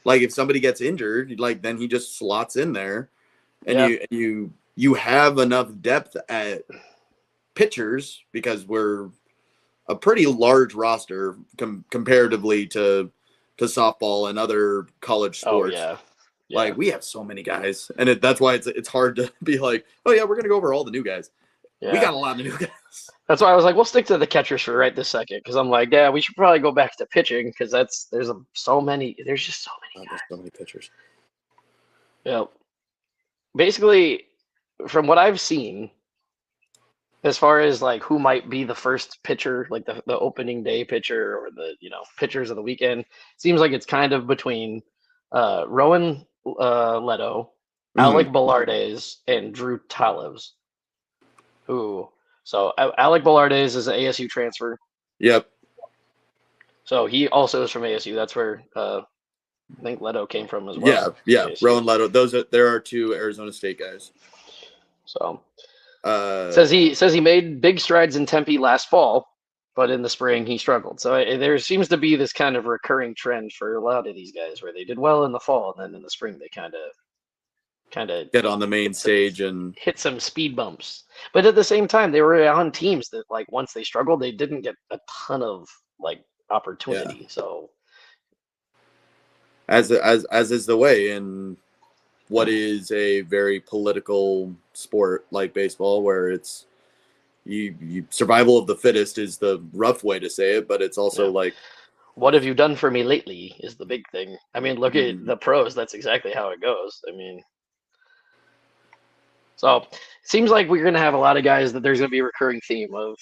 like if somebody gets injured, like then he just slots in there, and yeah. you have enough depth at pitchers because we're a pretty large roster comparatively to softball and other college Oh sports. yeah. Like we have so many guys, and that's why it's hard to be like, oh yeah, we're gonna go over all the new guys. Yeah. We got a lot of new guys. That's why I was like, we'll stick to the catchers for right this second, because I'm like, yeah, we should probably go back to pitching because there's so many. There's just so many guys. There's so many pitchers. Yeah. Basically, from what I've seen, as far as like who might be the first pitcher, like the opening day pitcher or the pitchers of the weekend, seems like it's kind of between Rowan Leto, Alec Ballardes, and Drew Talebs. So Alec Ballardes is an ASU transfer. Yep. So he also is from ASU. That's where I think Leto came from as well. Yeah. ASU. Rowan Leto. There are two Arizona State guys. So says he made big strides in Tempe last fall, but in the spring he struggled. So there seems to be this kind of recurring trend for a lot of these guys where they did well in the fall and then in the spring they kind of get on the main stage and hit some speed bumps. But at the same time, they were on teams that like once they struggled, they didn't get a ton of like opportunity. Yeah. So as is the way in what is a very political sport like baseball, where it's you survival of the fittest is the rough way to say it, but it's also like, what have you done for me lately is the big thing. I mean, look at the pros. That's exactly how it goes. I mean, so it seems like we're going to have a lot of guys that there's going to be a recurring theme of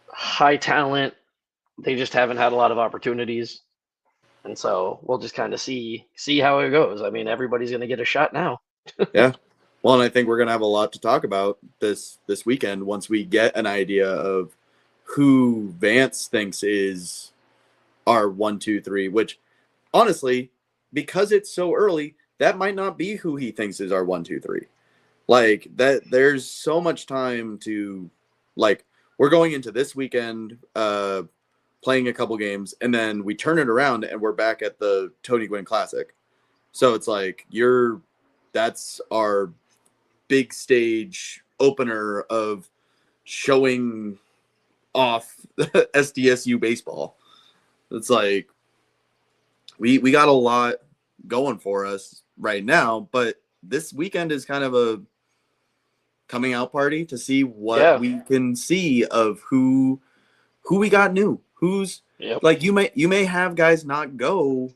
high talent. They just haven't had a lot of opportunities. And so we'll just kind of see how it goes. I mean, everybody's going to get a shot now. Yeah. Well, and I think we're going to have a lot to talk about this weekend once we get an idea of who Vance thinks is our 1, 2, 3, which honestly, because it's so early, that might not be who he thinks is our 1, 2, 3. Like that, there's so much time to, like, we're going into this weekend, playing a couple games, and then we turn it around and we're back at the Tony Gwynn Classic. So it's like that's our big stage opener of showing off SDSU baseball. It's like we got a lot going for us right now, but this weekend is kind of a coming out party to see what we can see of who we got new. Who's like you may have guys not go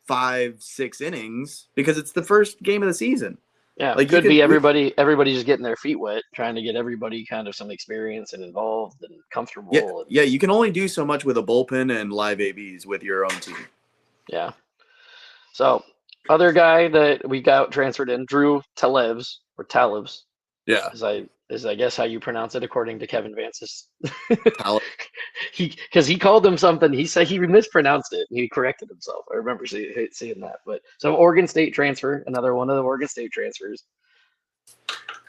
5, 6 innings because it's the first game of the season. Yeah, like could be everybody just getting their feet wet, trying to get everybody kind of some experience and involved and comfortable. Yeah, you can only do so much with a bullpen and live ABs with your own team. Yeah. So other guy that we got transferred in, Drew Talebs or Talebs. Yeah. Is I guess how you pronounce it according to Kevin Vance's. Because he called him something. He said he mispronounced it. And he corrected himself. I remember seeing that. But so Oregon State transfer, another one of the Oregon State transfers.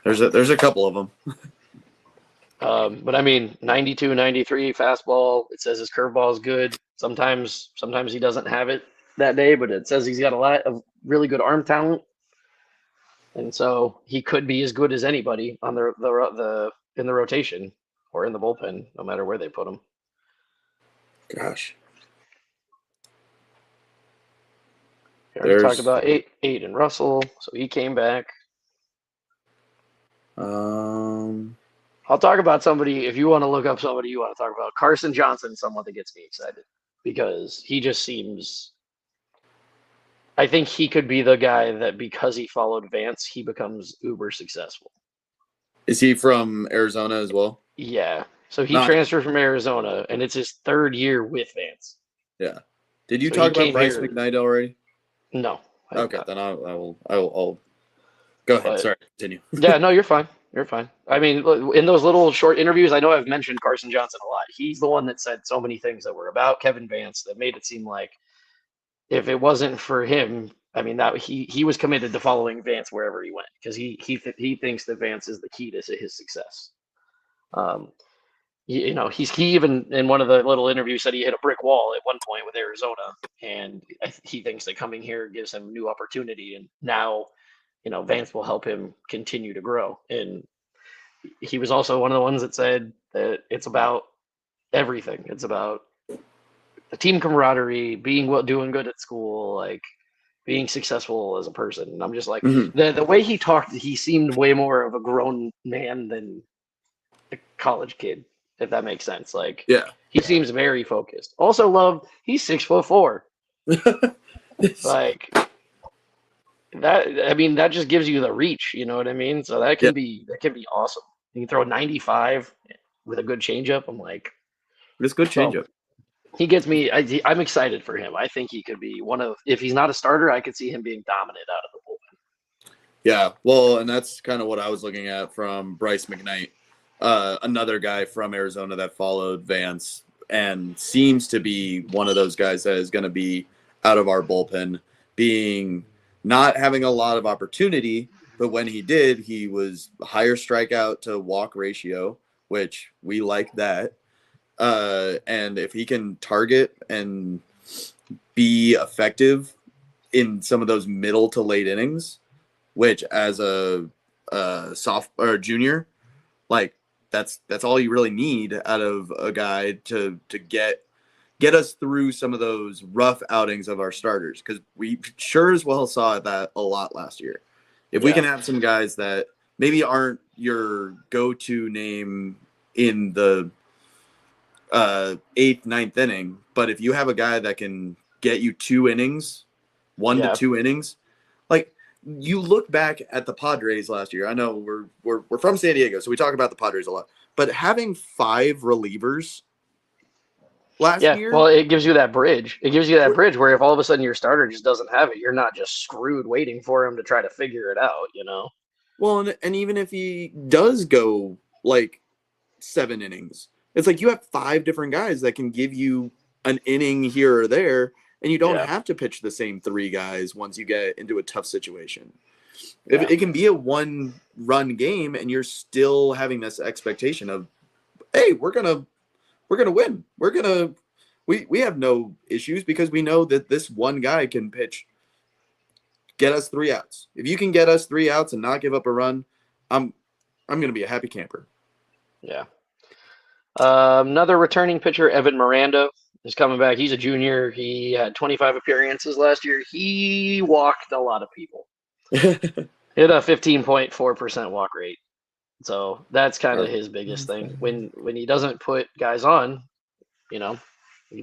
There's a couple of them. But I mean, 92, 93 fastball. It says his curveball is good. Sometimes he doesn't have it that day, but it says he's got a lot of really good arm talent. And so he could be as good as anybody on the in the rotation or in the bullpen, no matter where they put him. Gosh. We talked about Aiden Russell, so he came back. I'll talk about somebody, if you want to look up somebody you want to talk about. Carson Johnson, someone that gets me excited because he just seems... I think he could be the guy that because he followed Vance, he becomes uber successful. Is he from Arizona as well? Yeah. So he transferred from Arizona, and it's his 3rd year with Vance. Yeah. Did you talk about Bryce McKnight already? No. Okay, then I'll go ahead. Sorry, continue. Yeah, no, you're fine. You're fine. I mean, in those little short interviews, I know I've mentioned Carson Johnson a lot. He's the one that said so many things that were about Kevin Vance that made it seem like if it wasn't for him, I mean, that he was committed to following Vance wherever he went because he thinks that Vance is the key to his success. Um, he even in one of the little interviews said he hit a brick wall at one point with Arizona, and he thinks that coming here gives him new opportunity, and now, Vance will help him continue to grow. And he was also one of the ones that said that it's about everything. It's about the team camaraderie, doing good at school, like being successful as a person. And I'm just like, the way he talked, he seemed way more of a grown man than a college kid, if that makes sense. Like, Yeah. he seems very focused. Also, he's 6'4". Like that. I mean, that just gives you the reach. You know what I mean? So that can be awesome. You can throw 95 with a good changeup. I'm like, it's good changeup. He gets me. I'm excited for him. I think he could be one of. If he's not a starter, I could see him being dominant out of the bullpen. Yeah, well, and that's kind of what I was looking at from Bryce McKnight, another guy from Arizona that followed Vance and seems to be one of those guys that is going to be out of our bullpen, being not having a lot of opportunity, but when he did, he was higher strikeout to walk ratio, which we like that. And if he can target and be effective in some of those middle to late innings, which as a soft or junior, like that's all you really need out of a guy to get us through some of those rough outings of our starters, because we sure as well saw that a lot last year. If we can have some guys that maybe aren't your go-to name in the 8th, 9th inning, but if you have a guy that can get you 2 innings, 1 to 2 innings, like you look back at the Padres last year. I know we're from San Diego, so we talk about the Padres a lot, but having 5 relievers last year, well, it gives you that bridge. It gives you that bridge where if all of a sudden your starter just doesn't have it, you're not just screwed waiting for him to try to figure it out. Well, and even if he does go like 7 innings. It's like you have 5 different guys that can give you an inning here or there, and you don't have to pitch the same 3 guys once you get into a tough situation. Yeah. It can be a 1-run game, and you're still having this expectation of, hey, we're gonna win. We have no issues because we know that this one guy can pitch, get us 3 outs. If you can get us 3 outs and not give up a run, I'm gonna be a happy camper. Yeah. Another returning pitcher, Evan Miranda, is coming back. He's a junior. He had 25 appearances last year. He walked a lot of people. He had a 15.4% walk rate. So that's kind of his biggest thing. When he doesn't put guys on, he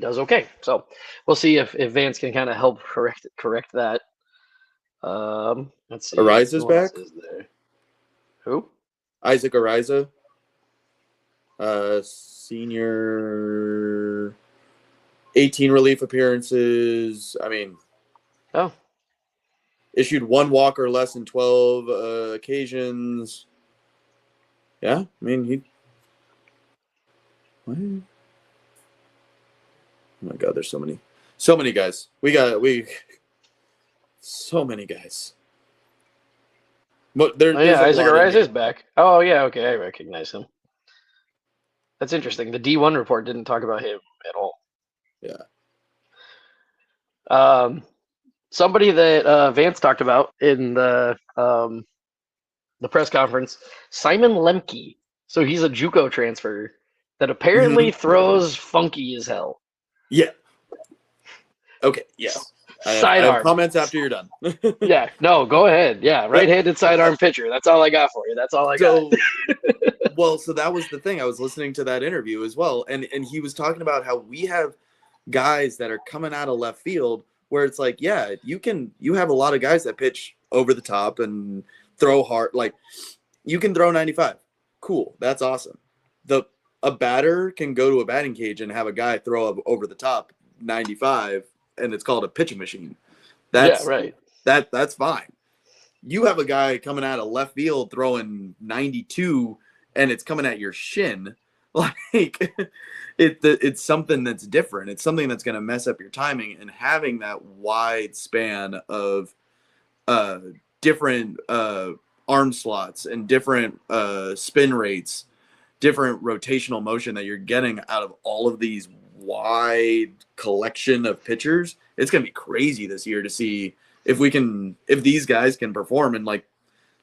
does okay. So we'll see if Vance can kind of help correct that. Let's see. Ariza's back. Who? Isaac Ariza. Senior, 18 relief appearances. I mean, issued 1 walk or less in 12 occasions. Yeah, I mean, what? Oh my God, there's so many guys. So many guys. But Isaac Ariza is back. Oh yeah, okay, I recognize him. That's interesting. The D1 report didn't talk about him at all. Yeah. Somebody that Vance talked about in the press conference, Simon Lemke. So he's a JUCO transfer that apparently throws funky as hell. Yeah. Okay. Yes. I have comments after you're done. Yeah. No, go ahead. Yeah. Right-handed sidearm pitcher. That's all I got for you. That's all I got. Well, so that was the thing. I was listening to that interview as well, and he was talking about how we have guys that are coming out of left field where it's like, yeah, you have a lot of guys that pitch over the top and throw hard. Like, you can throw 95. Cool. That's awesome. A batter can go to a batting cage and have a guy throw up over the top 95, and it's called a pitching machine. That's right. That's fine. you have a guy coming out of left field throwing 92 and it's coming at your shin. Like it's something that's different. It's something that's going to mess up your timing, and having that wide span of different arm slots and different spin rates, different rotational motion that you're getting out of all of these wide collection of pitchers, it's going to be crazy this year to see if these guys can perform. And like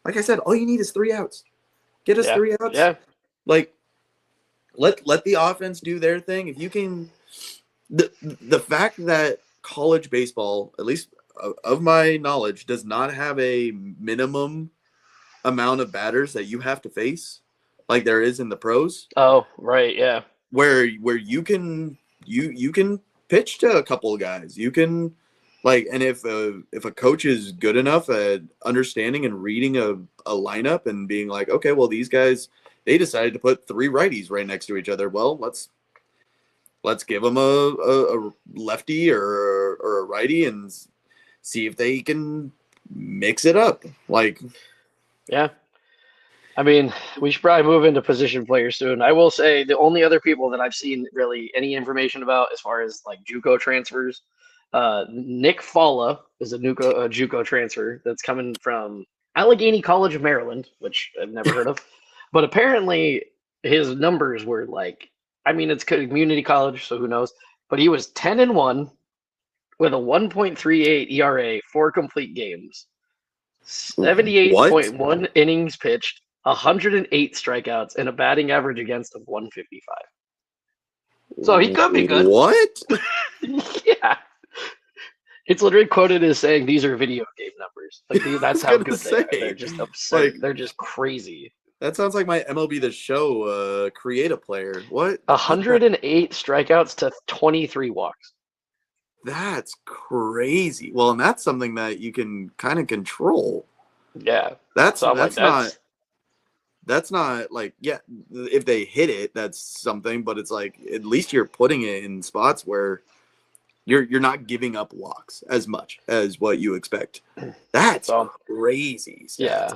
I said, all you need is 3 outs. Get us 3 outs. Yeah. Like let the offense do their thing. If you can, the fact that college baseball, at least of my knowledge, does not have a minimum amount of batters that you have to face like there is in the pros. Oh, right, yeah. Where you can pitch to a couple of guys. You can and if a coach is good enough at understanding and reading a lineup and being like, okay, well, these guys, they decided to put 3 righties right next to each other. Well, let's give them a lefty or a righty and see if they can mix it up. Yeah. I mean, we should probably move into position players soon. I will say the only other people that I've seen really any information about as far as like JUCO transfers, Nick Falla is a JUCO transfer that's coming from Allegheny College of Maryland, which I've never heard of. But apparently his numbers were it's community college, so who knows? But he was 10-1 with a 1.38 ERA, 4 complete games, 78.1 innings pitched, 108 strikeouts, and a batting average against of 155. So he could be good. What? Yeah. It's literally quoted as saying these are video game numbers. That's how good they are. They're just absurd. They're just crazy. That sounds like my MLB The Show create a player. What? 108 strikeouts to 23 walks. That's crazy. Well, and that's something that you can kind of control. Yeah. That's not if they hit it, that's something, but it's like at least you're putting it in spots where you're not giving up walks as much as what you expect. That's crazy. Stats. Yeah.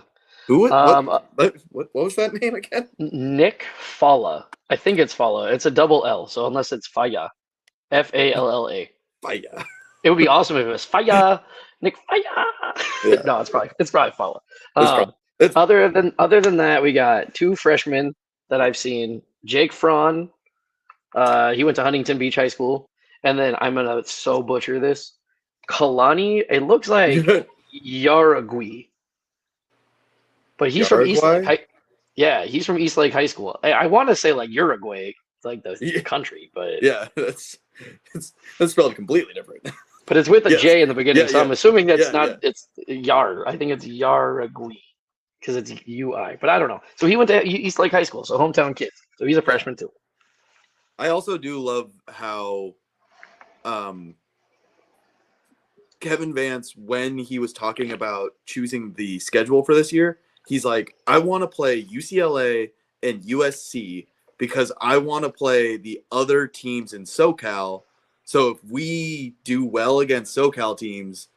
Who? What was that name again? Nick Falla. I think it's Falla. It's a double L, so unless it's Falla, Falla. Falla. It would be awesome if it was Falla, Nick Falla. Yeah. No, it's probably Falla. Other than that, we got 2 freshmen that I've seen. Jake Fraun. He went to Huntington Beach High School, and then I'm gonna so butcher this. Kalani. It looks like Yaragui. But he's from East Lake. He's from East Lake High School. I want to say like Uruguay, like the country, but that's probably completely different. But it's with a J in the beginning, so I'm assuming that's not. It's Yar. I think it's Yaragui because it's UI, but I don't know. So he went to East Lake High School, so hometown kid. So he's a freshman too. I also do love how Kevin Vance, when he was talking about choosing the schedule for this year, he's like, I want to play UCLA and USC because I want to play the other teams in SoCal. So if we do well against SoCal teams,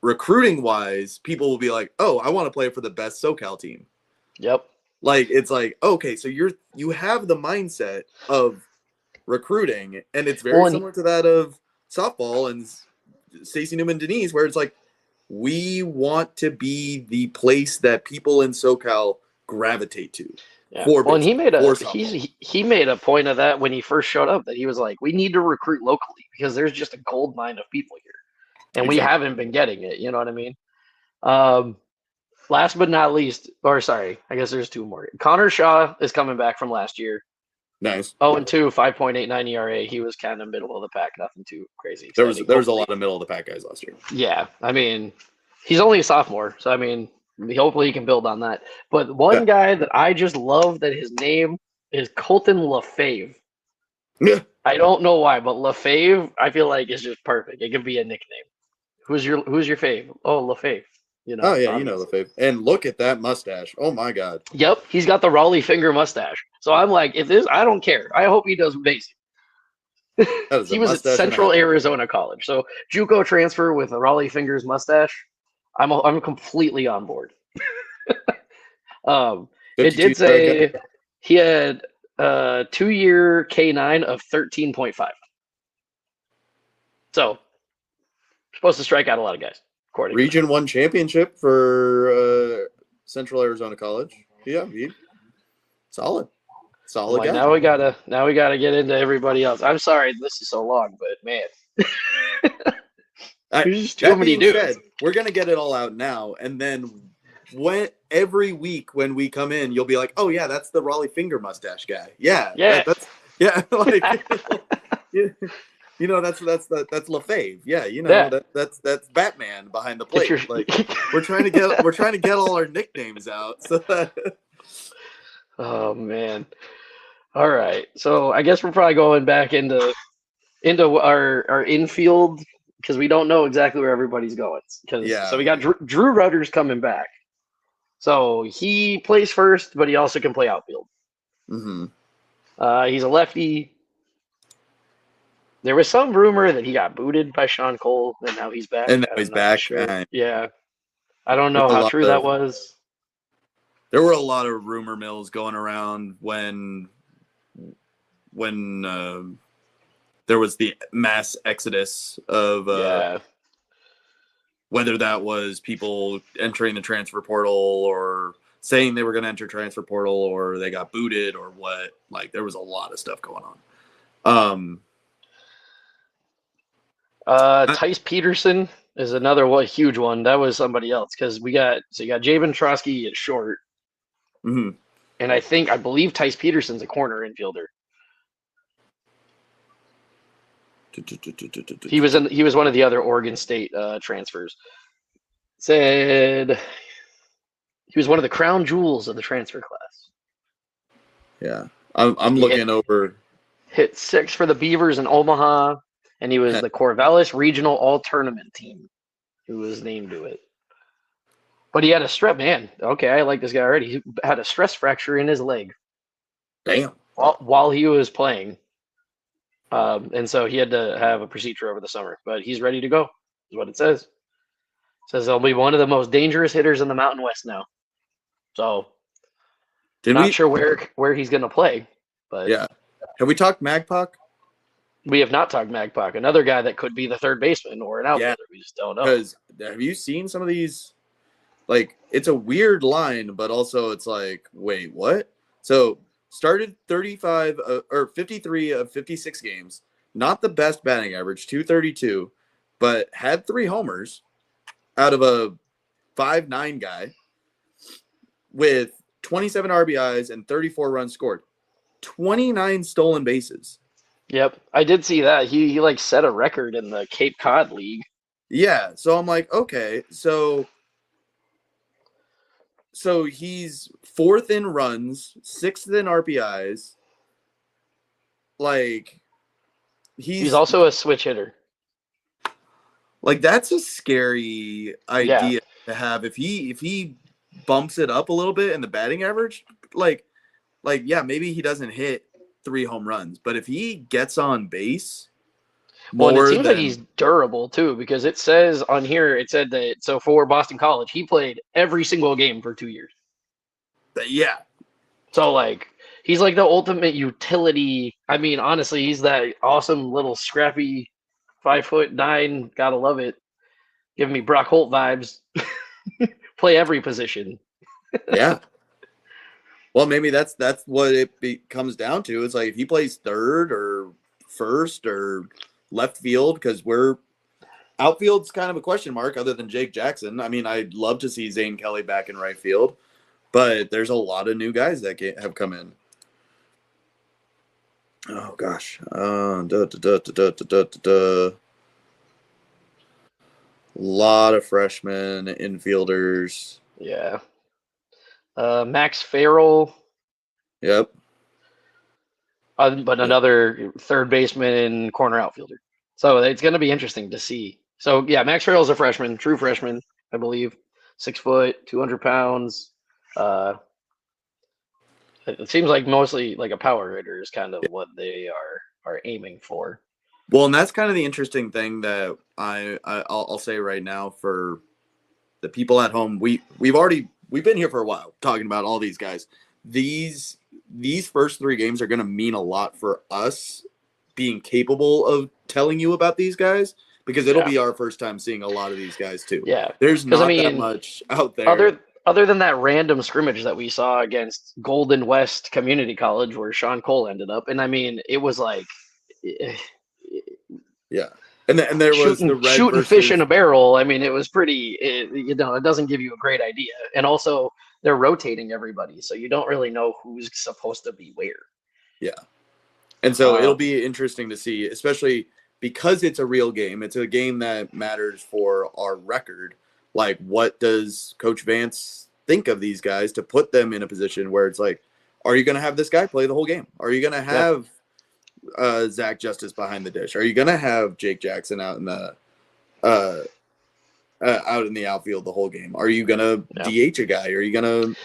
recruiting wise, people will be like, oh, I want to play for the best SoCal team. Yep. It's like, okay, so you have the mindset of recruiting, and it's very similar to that of softball and Stacey Newman Denise, where it's like, we want to be the place that people in SoCal gravitate to. Yeah. And he made a point of that when he first showed up, that he was like, we need to recruit locally because there's just a gold mine of people here, and we haven't been getting it. You know what I mean? Last but not least, I guess there's 2 more. Connor Shaw is coming back from last year. Nice. 0-2, 5.89 ERA. He was kind of middle of the pack, nothing too crazy. There was a lot of middle of the pack guys last year. Yeah, I mean, he's only a sophomore, so I mean, hopefully he can build on that. But one guy that I just love, that his name is Colton LaFave. Yeah. I don't know why, but LaFave, I feel like is just perfect. It could be a nickname. Who's your fave? Oh, LaFave. You know. Oh yeah, you know LaFave. And look at that mustache. Oh my God. Yep, he's got the Raleigh finger mustache. So I'm like, I don't care. I hope he does basic. He was at Central Arizona College. So JUCO transfer with a Raleigh fingers mustache. I'm completely on board. It 52 did say he had 2-year K9 of 13.5. So supposed to strike out a lot of guys, according to Region 1 championship for Central Arizona College. Yeah, solid. Solid like, guy. now we gotta get into everybody else. I'm sorry this is so long, but man, there's just too That many being dudes. said, we're gonna get it all out now, and then every week when we come in, you'll be like, "Oh yeah, that's the Raleigh finger mustache guy." Yeah, Yeah. that's like that's LaFave. Yeah, Yeah. that's Batman behind the Get plate. your Like we're trying to get all our nicknames out. So Oh man. All right. So I guess we're probably going back into our infield because we don't know exactly where everybody's going. So we got Drew Rutter's coming back. So he plays first, but he also can play outfield. Mm-hmm. He's a lefty. There was some rumor that he got booted by Sean Cole, and now he's back. And now I'm he's not back. Sure. Yeah. I don't know how true that was. There were a lot of rumor mills going around when there was the mass exodus of whether that was people entering the transfer portal or saying they were going to enter transfer portal or they got booted or what. Like there was a lot of stuff going on. Tice Peterson is another huge one. That was somebody else because you got Javen Trosky at short, mm-hmm. and I believe Tice Peterson's a corner infielder. He was one of the other Oregon State transfers. Said he was one of the crown jewels of the transfer class. Yeah, I'm looking over. Hit 6 for the Beavers in Omaha, and he was the Corvallis Regional All-Tournament team who was named to it. But he had a stress. Man, okay, I like this guy already. He had a stress fracture in his leg. Damn. While he was playing. And so he had to have a procedure over the summer. But he's ready to go, is what it says. It says he'll be one of the most dangerous hitters in the Mountain West now. So, not sure where he's going to play. But yeah. Have we talked Magpok? We have not talked Magpok. Another guy that could be the third baseman or an outfielder. We just don't know. Because have you seen some of these? Like, it's a weird line, but also it's like, wait, what? So, started 35 or 53 of 56 games. Not the best batting average, 232, but had 3 homers out of a 5'9" guy with 27 RBIs and 34 runs scored. 29 stolen bases. Yep, I did see that. He like set a record in the Cape Cod League. Yeah, so I'm like, okay, so he's 4th in runs, 6th in RBIs. Like he's also a switch hitter. Like that's a scary idea to have if he bumps it up a little bit in the batting average. Like yeah, maybe he doesn't hit 3 home runs, but if he gets on base, and it seems like he's durable too, because it says on here, it said that so for Boston College, he played every single game for 2 years. Yeah. So like he's like the ultimate utility. I mean, honestly, he's that awesome little scrappy 5'9". Gotta love it. Giving me Brock Holt vibes. Play every position. Yeah. Well, maybe that's what it comes down to. It's like if he plays third or first or left field, because outfield's kind of a question mark other than Jake Jackson. I mean, I'd love to see Zane Kelly back in right field, but there's a lot of new guys that have come in. Oh gosh. Lot of freshmen, infielders. Yeah. Max Farrell. Yep. But another third baseman, corner outfielder. So it's going to be interesting to see. So yeah, Max Farrell's a freshman, true freshman, I believe. 6 foot, 200 pounds. It seems like mostly like a power hitter is kind of what they are aiming for. Well, and that's kind of the interesting thing that I'll say right now for the people at home, we've been here for a while talking about all these guys. These first 3 games are going to mean a lot for us being capable of telling you about these guys, because it'll be our first time seeing a lot of these guys too. Yeah. There's not that much out there. Other than that random scrimmage that we saw against Golden West Community College where Sean Cole ended up. And I mean, it was like, yeah. And there was the red shooting versus... fish in a barrel. I mean, it was pretty, it doesn't give you a great idea. And also they're rotating everybody. So you don't really know who's supposed to be where. Yeah. And so it'll be interesting to see, especially because it's a real game. It's a game that matters for our record. Like, what does Coach Vance think of these guys to put them in a position where it's like, are you going to have this guy play the whole game? Are you going to have Zach Justice behind the dish? Are you going to have Jake Jackson out in the outfield the whole game? Are you going to DH a guy? Are you going to?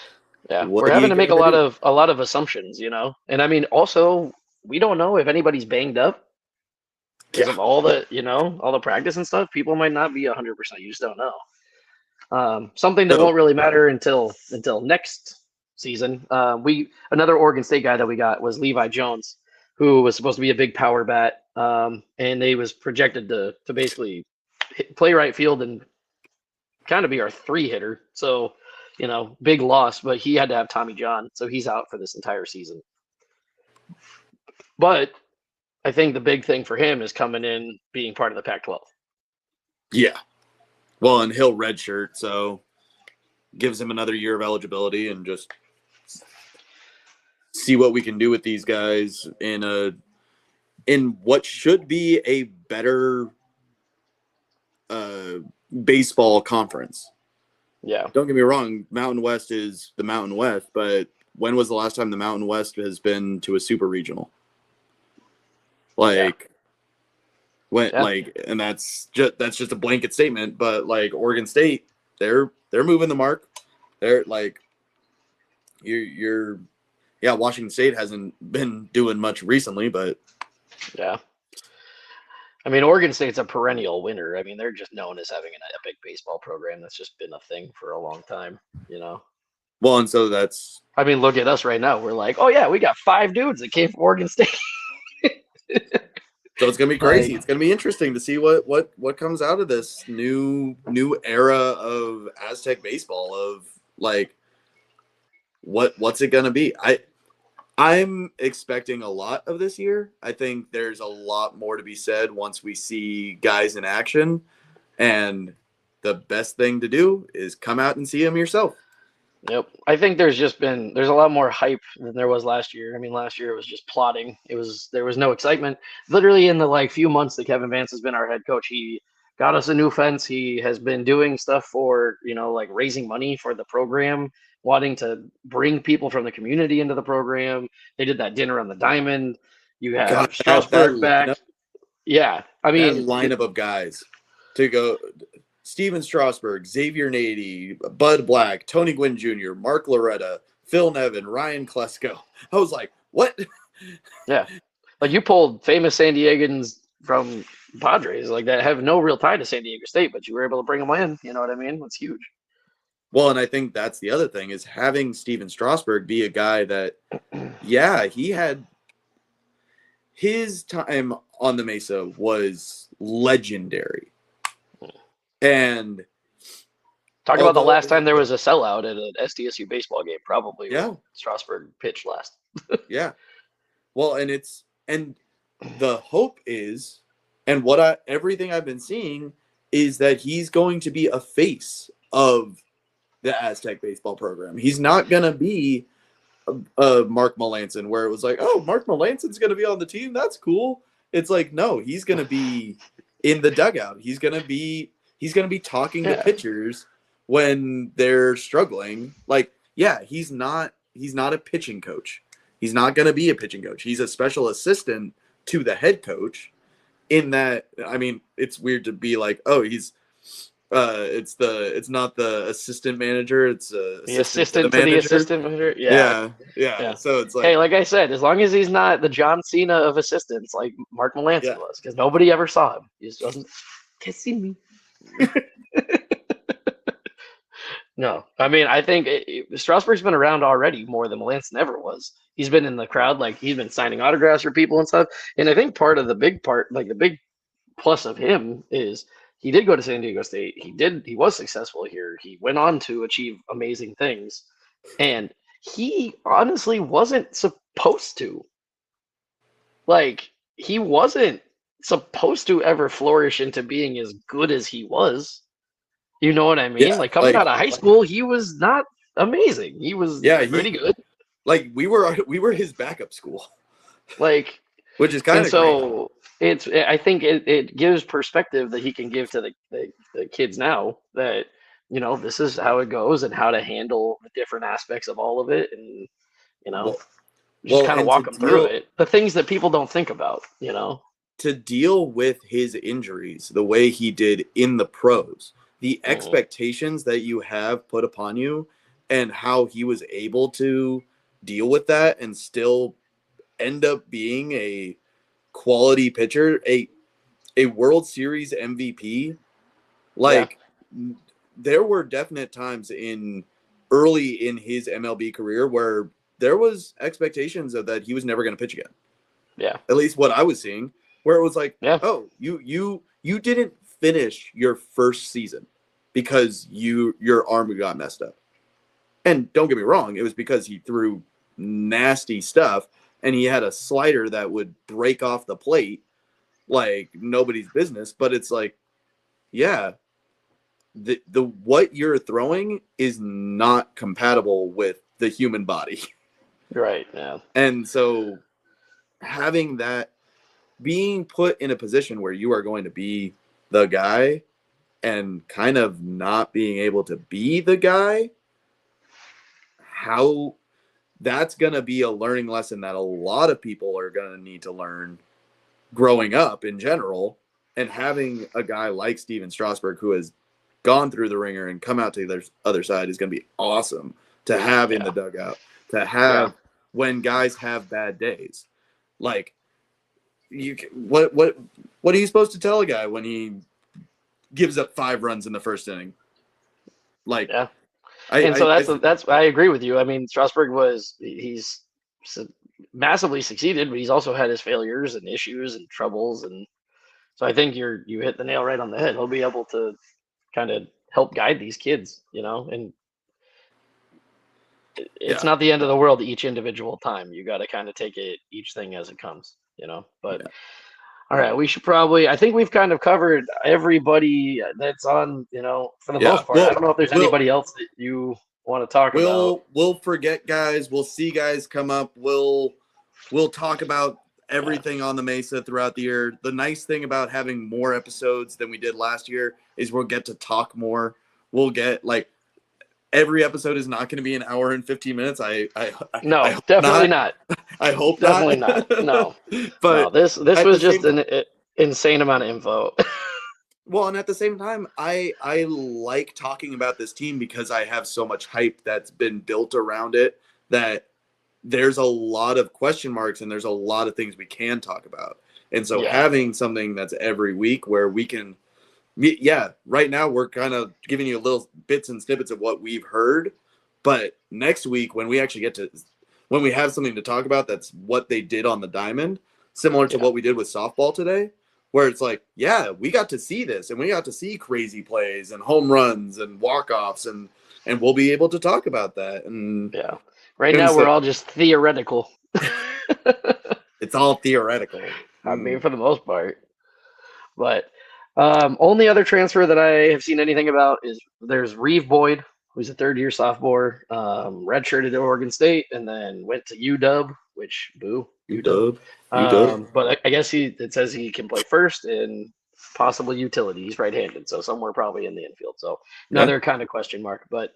Yeah, we're having to make a lot of assumptions, you know. And I mean, also, we don't know if anybody's banged up because of all the practice and stuff. People might not be 100%. You just don't know. Something that won't really matter until next season. Another Oregon State guy that we got was Levi Jones, who was supposed to be a big power bat, and he was projected to basically play right field and kind of be our 3-hitter. So, big loss, but he had to have Tommy John, so he's out for this entire season. But I think the big thing for him is coming in, being part of the Pac-12. Yeah. Well, and he'll redshirt, so gives him another year of eligibility and just see what we can do with these guys in what should be a better baseball conference. Yeah. Don't get me wrong, Mountain West is the Mountain West, but when was the last time the Mountain West has been to a super regional? And that's just a blanket statement, but like Oregon State, they're moving the mark. They're like Washington State hasn't been doing much recently, but yeah. I mean, Oregon State's a perennial winner. I mean, they're just known as having an epic baseball program that's just been a thing for a long time, Well, and so I mean, look at us right now. We're like, oh yeah, we got 5 dudes that came from Oregon State. So it's gonna be crazy. It's gonna be interesting to see what comes out of this new era of Aztec baseball. Of like, what's it gonna be? I'm expecting a lot of this year. I think there's a lot more to be said once we see guys in action, and the best thing to do is come out and see them yourself. Yep. I think there's a lot more hype than there was last year. I mean, last year it was just plotting. There was no excitement. Literally in the few months that Kevin Vance has been our head coach, he got us a new fence. He has been doing stuff for, raising money for the program, wanting to bring people from the community into the program. They did that dinner on the Diamond. You have Strasburg back. Yeah. I mean, that lineup of guys to go. Steven Strasburg, Xavier Nady, Bud Black, Tony Gwynn Jr., Mark Loretta, Phil Nevin, Ryan Klesko. I was like, what? Yeah. Like, you pulled famous San Diegans from Padres, that have no real tie to San Diego State, but you were able to bring them in. You know what I mean? That's huge. Well, and I think that's the other thing is having Steven Strasburg be a guy that, he had his time on the Mesa was legendary. And talk about the last time there was a sellout at an SDSU baseball game, probably. Yeah. When Strasburg pitched last. Yeah. Well, and the hope is, and everything I've been seeing is that he's going to be a face of the Aztec baseball program. He's not going to be a Mark Melanson where it was like, oh, Mark Melanson's going to be on the team. That's cool. It's like, no, he's going to be in the dugout. He's going to be talking to pitchers when they're struggling. He's not a pitching coach. He's not going to be a pitching coach. He's a special assistant to the head coach in that, I mean, it's weird to be like, oh, it's not the assistant manager. It's the assistant to the assistant manager. Yeah. So it's like, hey, like I said, as long as he's not the John Cena of assistants like Mark Melanson was, because nobody ever saw him. He just wasn't kissing me. No, I mean, I think Strasburg's been around already more than Melanson ever was. He's been in the crowd, like he's been signing autographs for people and stuff. And I think part of the big part, like the big plus of him, is he did go to San Diego State. He was successful here. He went on to achieve amazing things, and he honestly wasn't supposed to. Like he wasn't supposed to ever flourish into being as good as he was. You know what I mean? Yeah, Like coming out of high school, he was not amazing. He was pretty good. Like we were his backup school. Like, which is kind and of so I think it gives perspective that he can give to the kids now that, you know, this is how it goes and how to handle the different aspects of all of it, and you know, just kind of walk them through it. The things that people don't think about, you know, to deal with his injuries the way he did in the pros, the expectations that you have put upon you, and how he was able to deal with that and still end up being a quality pitcher, a World Series MVP. Like there were definite times early in his MLB career where there was expectations of that he was never going to pitch again. Yeah. At least what I was seeing, where it was like, oh, you didn't finish your first season because your arm got messed up. And don't get me wrong, it was because he threw nasty stuff and he had a slider that would break off the plate like nobody's business. But it's like, yeah, the what you're throwing is not compatible with the human body. Right. Yeah. And so having that, being put in a position where you are going to be the guy and kind of not being able to be the guy, how that's going to be a learning lesson that a lot of people are going to need to learn growing up in general. And having a guy like Steven Strasburg, who has gone through the ringer and come out to the other side, is going to be awesome to have in the dugout, to have when guys have bad days. Like, what are you supposed to tell a guy when he gives up 5 runs in the first inning? Like, that's I agree with you. I mean, Strasburg he's massively succeeded, but he's also had his failures and issues and troubles, and so I think you hit the nail right on the head. He'll be able to kind of help guide these kids, you know, and it's not the end of the world each individual time. You got to kind of take each thing as it comes, you know. But all right, we should probably. I think we've kind of covered everybody that's on, you know, for the most part. I don't know if there's anybody else that you want to talk about. We'll forget guys. We'll see guys come up. We'll talk about everything on the Mesa throughout the year. The nice thing about having more episodes than we did last year is we'll get to talk more. We'll get every episode is not going to be an hour and 15 minutes. No, definitely not. I hope definitely not. No, but no, this was just an insane amount of info. Well, and at the same time, I like talking about this team because I have so much hype that's been built around it that there's a lot of question marks and there's a lot of things we can talk about. And so having something that's every week where we can, right now we're kind of giving you little bits and snippets of what we've heard. But next week, when we actually when we have something to talk about, that's what they did on the diamond, similar to what we did with softball today, where it's like, we got to see this and we got to see crazy plays and home runs and walk-offs and we'll be able to talk about that. And right now we're all just theoretical. It's all theoretical. I mean, for the most part. But only other transfer that I have seen anything about is there's Reeve Boyd, who's a third-year sophomore, redshirted at Oregon State, and then went to UW, which, boo, UW. But I guess it says he can play first and possible utility. He's right-handed, so somewhere probably in the infield. So another kind of question mark. But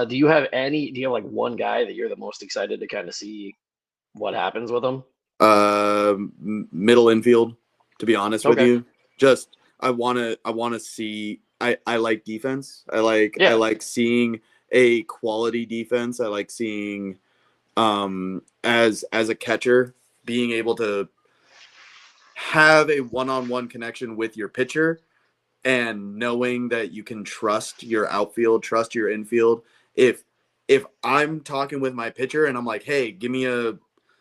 do you have one guy that you're the most excited to kind of see what happens with him? Middle infield, to be honest with you. Just I want to see. I like defense. I like seeing a quality defense. I like seeing as a catcher being able to have a one-on-one connection with your pitcher and knowing that you can trust your outfield, trust your infield. If I'm talking with my pitcher and I'm like, hey, give me a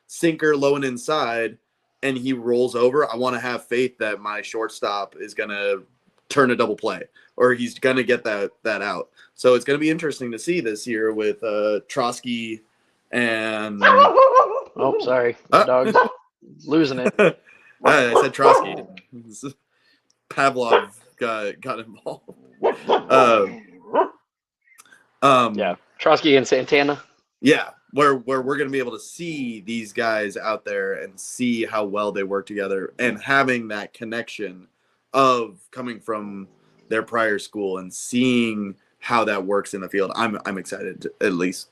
sinker low and inside, and he rolls over, I want to have faith that my shortstop is going to turn a double play or he's going to get that out. So it's going to be interesting to see this year with Trotsky and... Oh, sorry. The dog's losing it. I said Trotsky. Pavlov got involved. Yeah, Trotsky and Santana. Yeah, where we're going to be able to see these guys out there and see how well they work together and having that connection of coming from their prior school and seeing how that works in the field. I'm excited to, at least.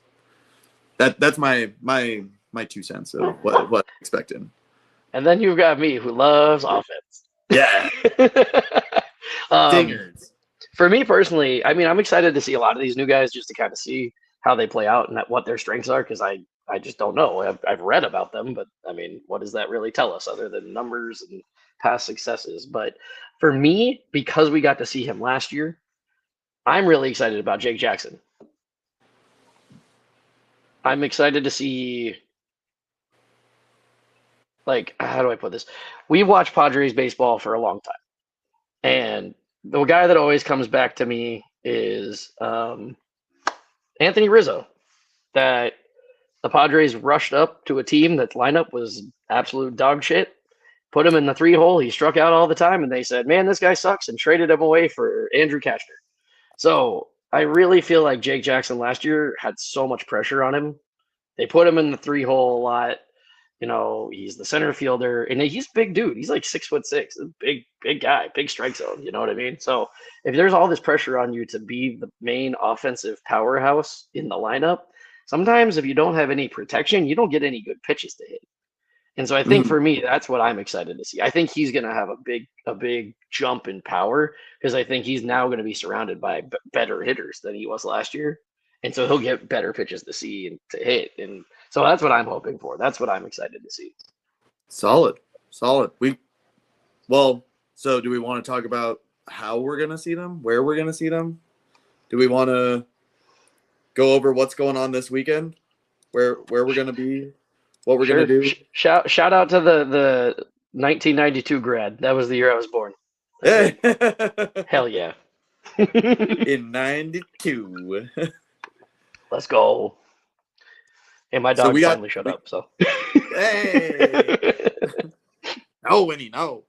That's my 2 cents of what I'm expecting. And then you've got me who loves offense. Yeah. Dingers. For me personally, I mean, I'm excited to see a lot of these new guys just to kind of see how they play out and what their strengths are, because I just don't know. I've read about them, but I mean, what does that really tell us other than numbers and past successes? But for me, because we got to see him last year, I'm really excited about Jake Jackson. I'm excited to see, like, how do I put this? We watched Padres baseball for a long time. And the guy that always comes back to me is Anthony Rizzo, that the Padres rushed up to a team that lineup was absolute dog shit, put him in the 3-hole. He struck out all the time, and they said, man, this guy sucks, and traded him away for Andrew Kachner. So I really feel like Jake Jackson last year had so much pressure on him. They put him in the 3-hole a lot. You know, he's the center fielder, and he's a big dude. He's like 6'6", big guy, big strike zone. You know what I mean? So if there's all this pressure on you to be the main offensive powerhouse in the lineup, sometimes if you don't have any protection, you don't get any good pitches to hit. And so I think for me, that's what I'm excited to see. I think he's going to have a big jump in power, because I think he's now going to be surrounded by better hitters than he was last year. And so he'll get better pitches to see and to hit. And so that's what I'm hoping for. That's what I'm excited to see. Solid. So do we want to talk about how we're going to see them, where we're going to see them? Do we want to go over what's going on this weekend, where we're going to be, what we're going to do? Shout out to the 1992 grad. That was the year I was born. Hey. Hell yeah. In 92. Let's go. And my dog finally shut up. So. Hey. No, Winnie, no.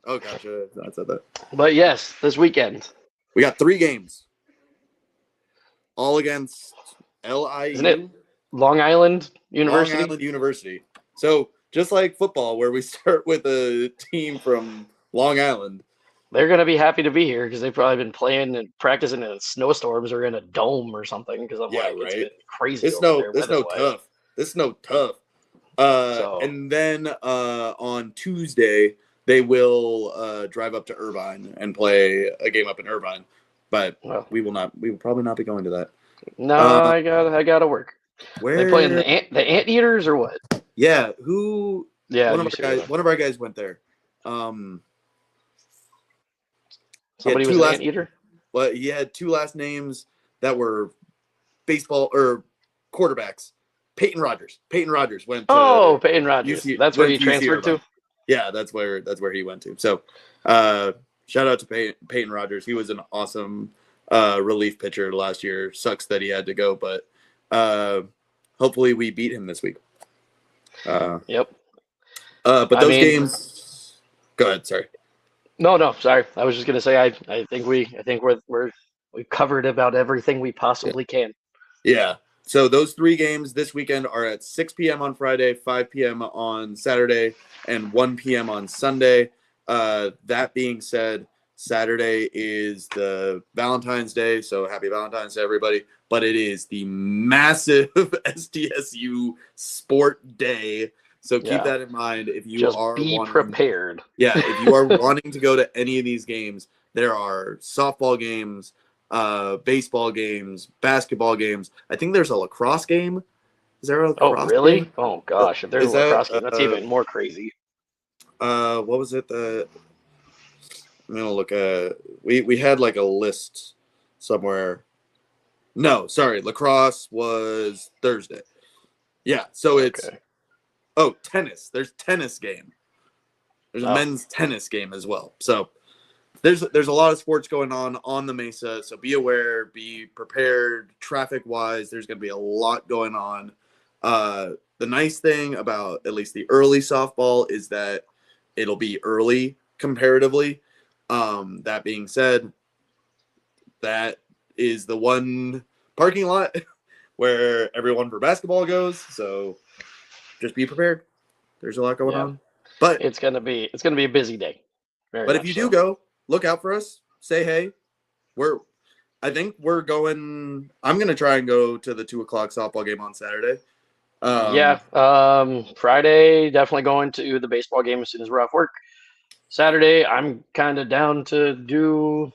Oh, gotcha. I said that. But yes, this weekend. We got 3 games. All against LIU. Isn't it Long Island University? Long Island University. So just like football, where we start with a team from Long Island. They're going to be happy to be here because they've probably been playing and practicing in snowstorms or in a dome or something. Because it's been crazy. It's tough. This snow tough. And then on Tuesday they will drive up to Irvine and play a game up in Irvine. But we will probably not be going to that. No, I gotta work. Where they playing the Anteaters or what? Yeah, who? Yeah, one of our guys went there. Somebody was an Anteater? Well, he had 2 last names that were baseball or quarterbacks. Peyton Rogers. Peyton Rogers went to Peyton Rogers. That's where he transferred to? Yeah, that's where he went to. So shout out to Peyton Rogers. He was an awesome relief pitcher last year. Sucks that he had to go, but hopefully we beat him this week. Yep. But those games. Go ahead. Sorry. No. Sorry. I was just gonna say I think we've covered about everything we possibly can. Yeah. So those 3 games this weekend are at 6 p.m. on Friday, 5 p.m. on Saturday, and 1 p.m. on Sunday. That being said, Saturday is the Valentine's Day, so happy Valentine's to everybody. But it is the massive SDSU Sport Day. So keep that in mind if you are prepared. Yeah, if you are wanting to go to any of these games, there are softball games, baseball games, basketball games. I think there's a lacrosse game. Is there a lacrosse really? game? Oh gosh, if there's a lacrosse game, that's even more crazy. What was it? I'm gonna look at. We had like a list somewhere. No, sorry, lacrosse was Thursday. Yeah, so it's tennis. There's tennis game. There's a men's tennis game as well. So there's a lot of sports going on the Mesa. So be aware, be prepared. Traffic wise, there's gonna be a lot going on. The nice thing about at least the early softball is that it'll be early comparatively. That being said, that is the one parking lot where everyone for basketball goes. So just be prepared. There's a lot going on, but it's gonna be a busy day. But if you do go, look out for us. Say hey. I think we're going. I'm gonna try and go to the 2:00 softball game on Saturday. Friday definitely going to the baseball game as soon as we're off work. Saturday, I'm kind of down to do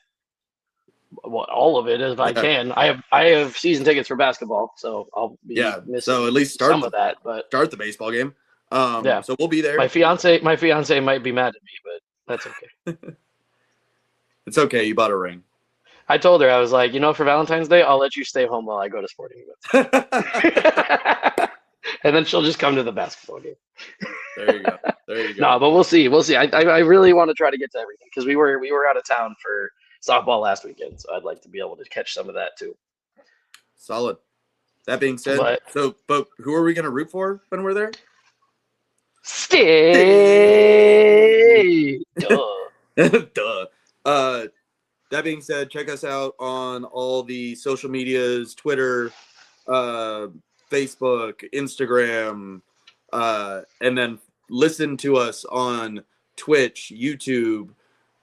all of it if I can. I have season tickets for basketball, so I'll be missing so at least some of that. But start the baseball game. So we'll be there. My fiance might be mad at me, but that's okay. It's okay. You bought a ring. I told her, I was like, for Valentine's Day, I'll let you stay home while I go to sporting events. And then she'll just come to the basketball game. There you go. No, but we'll see. I really want to try to get to everything because we were out of town for softball last weekend, so I'd like to be able to catch some of that too. Solid. That being said, but who are we going to root for when we're there? Stay. Duh. That being said, check us out on all the social medias, Twitter, Facebook, Instagram, and then listen to us on Twitch, YouTube,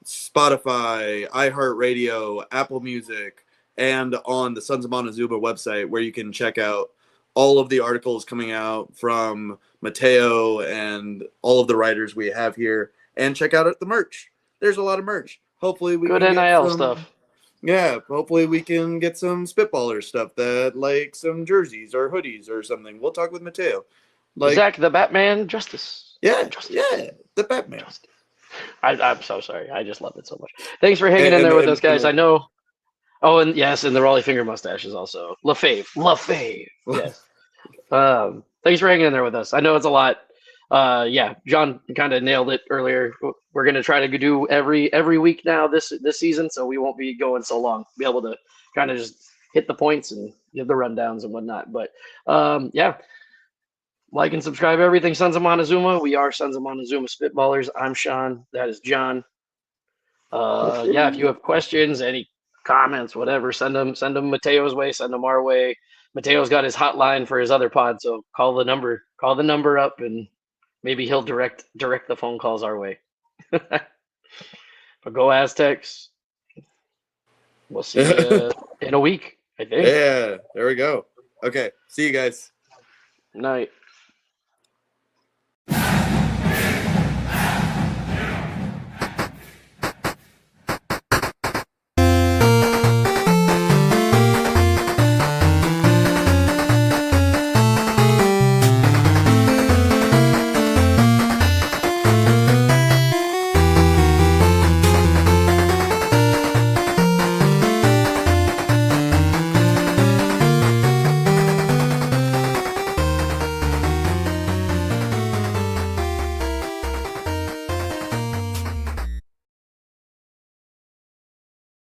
Spotify, iHeartRadio, Apple Music, and on the Sons of Montezuma website, where you can check out all of the articles coming out from Mateo and all of the writers we have here, and check out the merch. There's a lot of merch. Hopefully we can get NIL stuff. Yeah, hopefully we can get some Spitballers stuff, that like some jerseys or hoodies or something. We'll talk with Mateo. Zach the Batman Justice. Yeah, the Batman. Justice. I'm so sorry. I just love it so much. Thanks for hanging in there with us, guys. I know. Oh, and yes, and the Raleigh finger mustaches also. LaFave. Yes. Thanks for hanging in there with us. I know it's a lot. John kind of nailed it earlier. We're gonna try to do every week now this season, so we won't be going so long. Be able to kind of just hit the points and give the rundowns and whatnot. But like and subscribe everything Sons of Montezuma. We are Sons of Montezuma Spitballers. I'm Sean. That is John. If you have questions, any comments, whatever, send them Mateo's way, send them our way. Mateo's got his hotline for his other pod, so call the number up, and maybe he'll direct the phone calls our way. But go Aztecs. We'll see you in a week, I think. Yeah, there we go. Okay, see you guys. Night.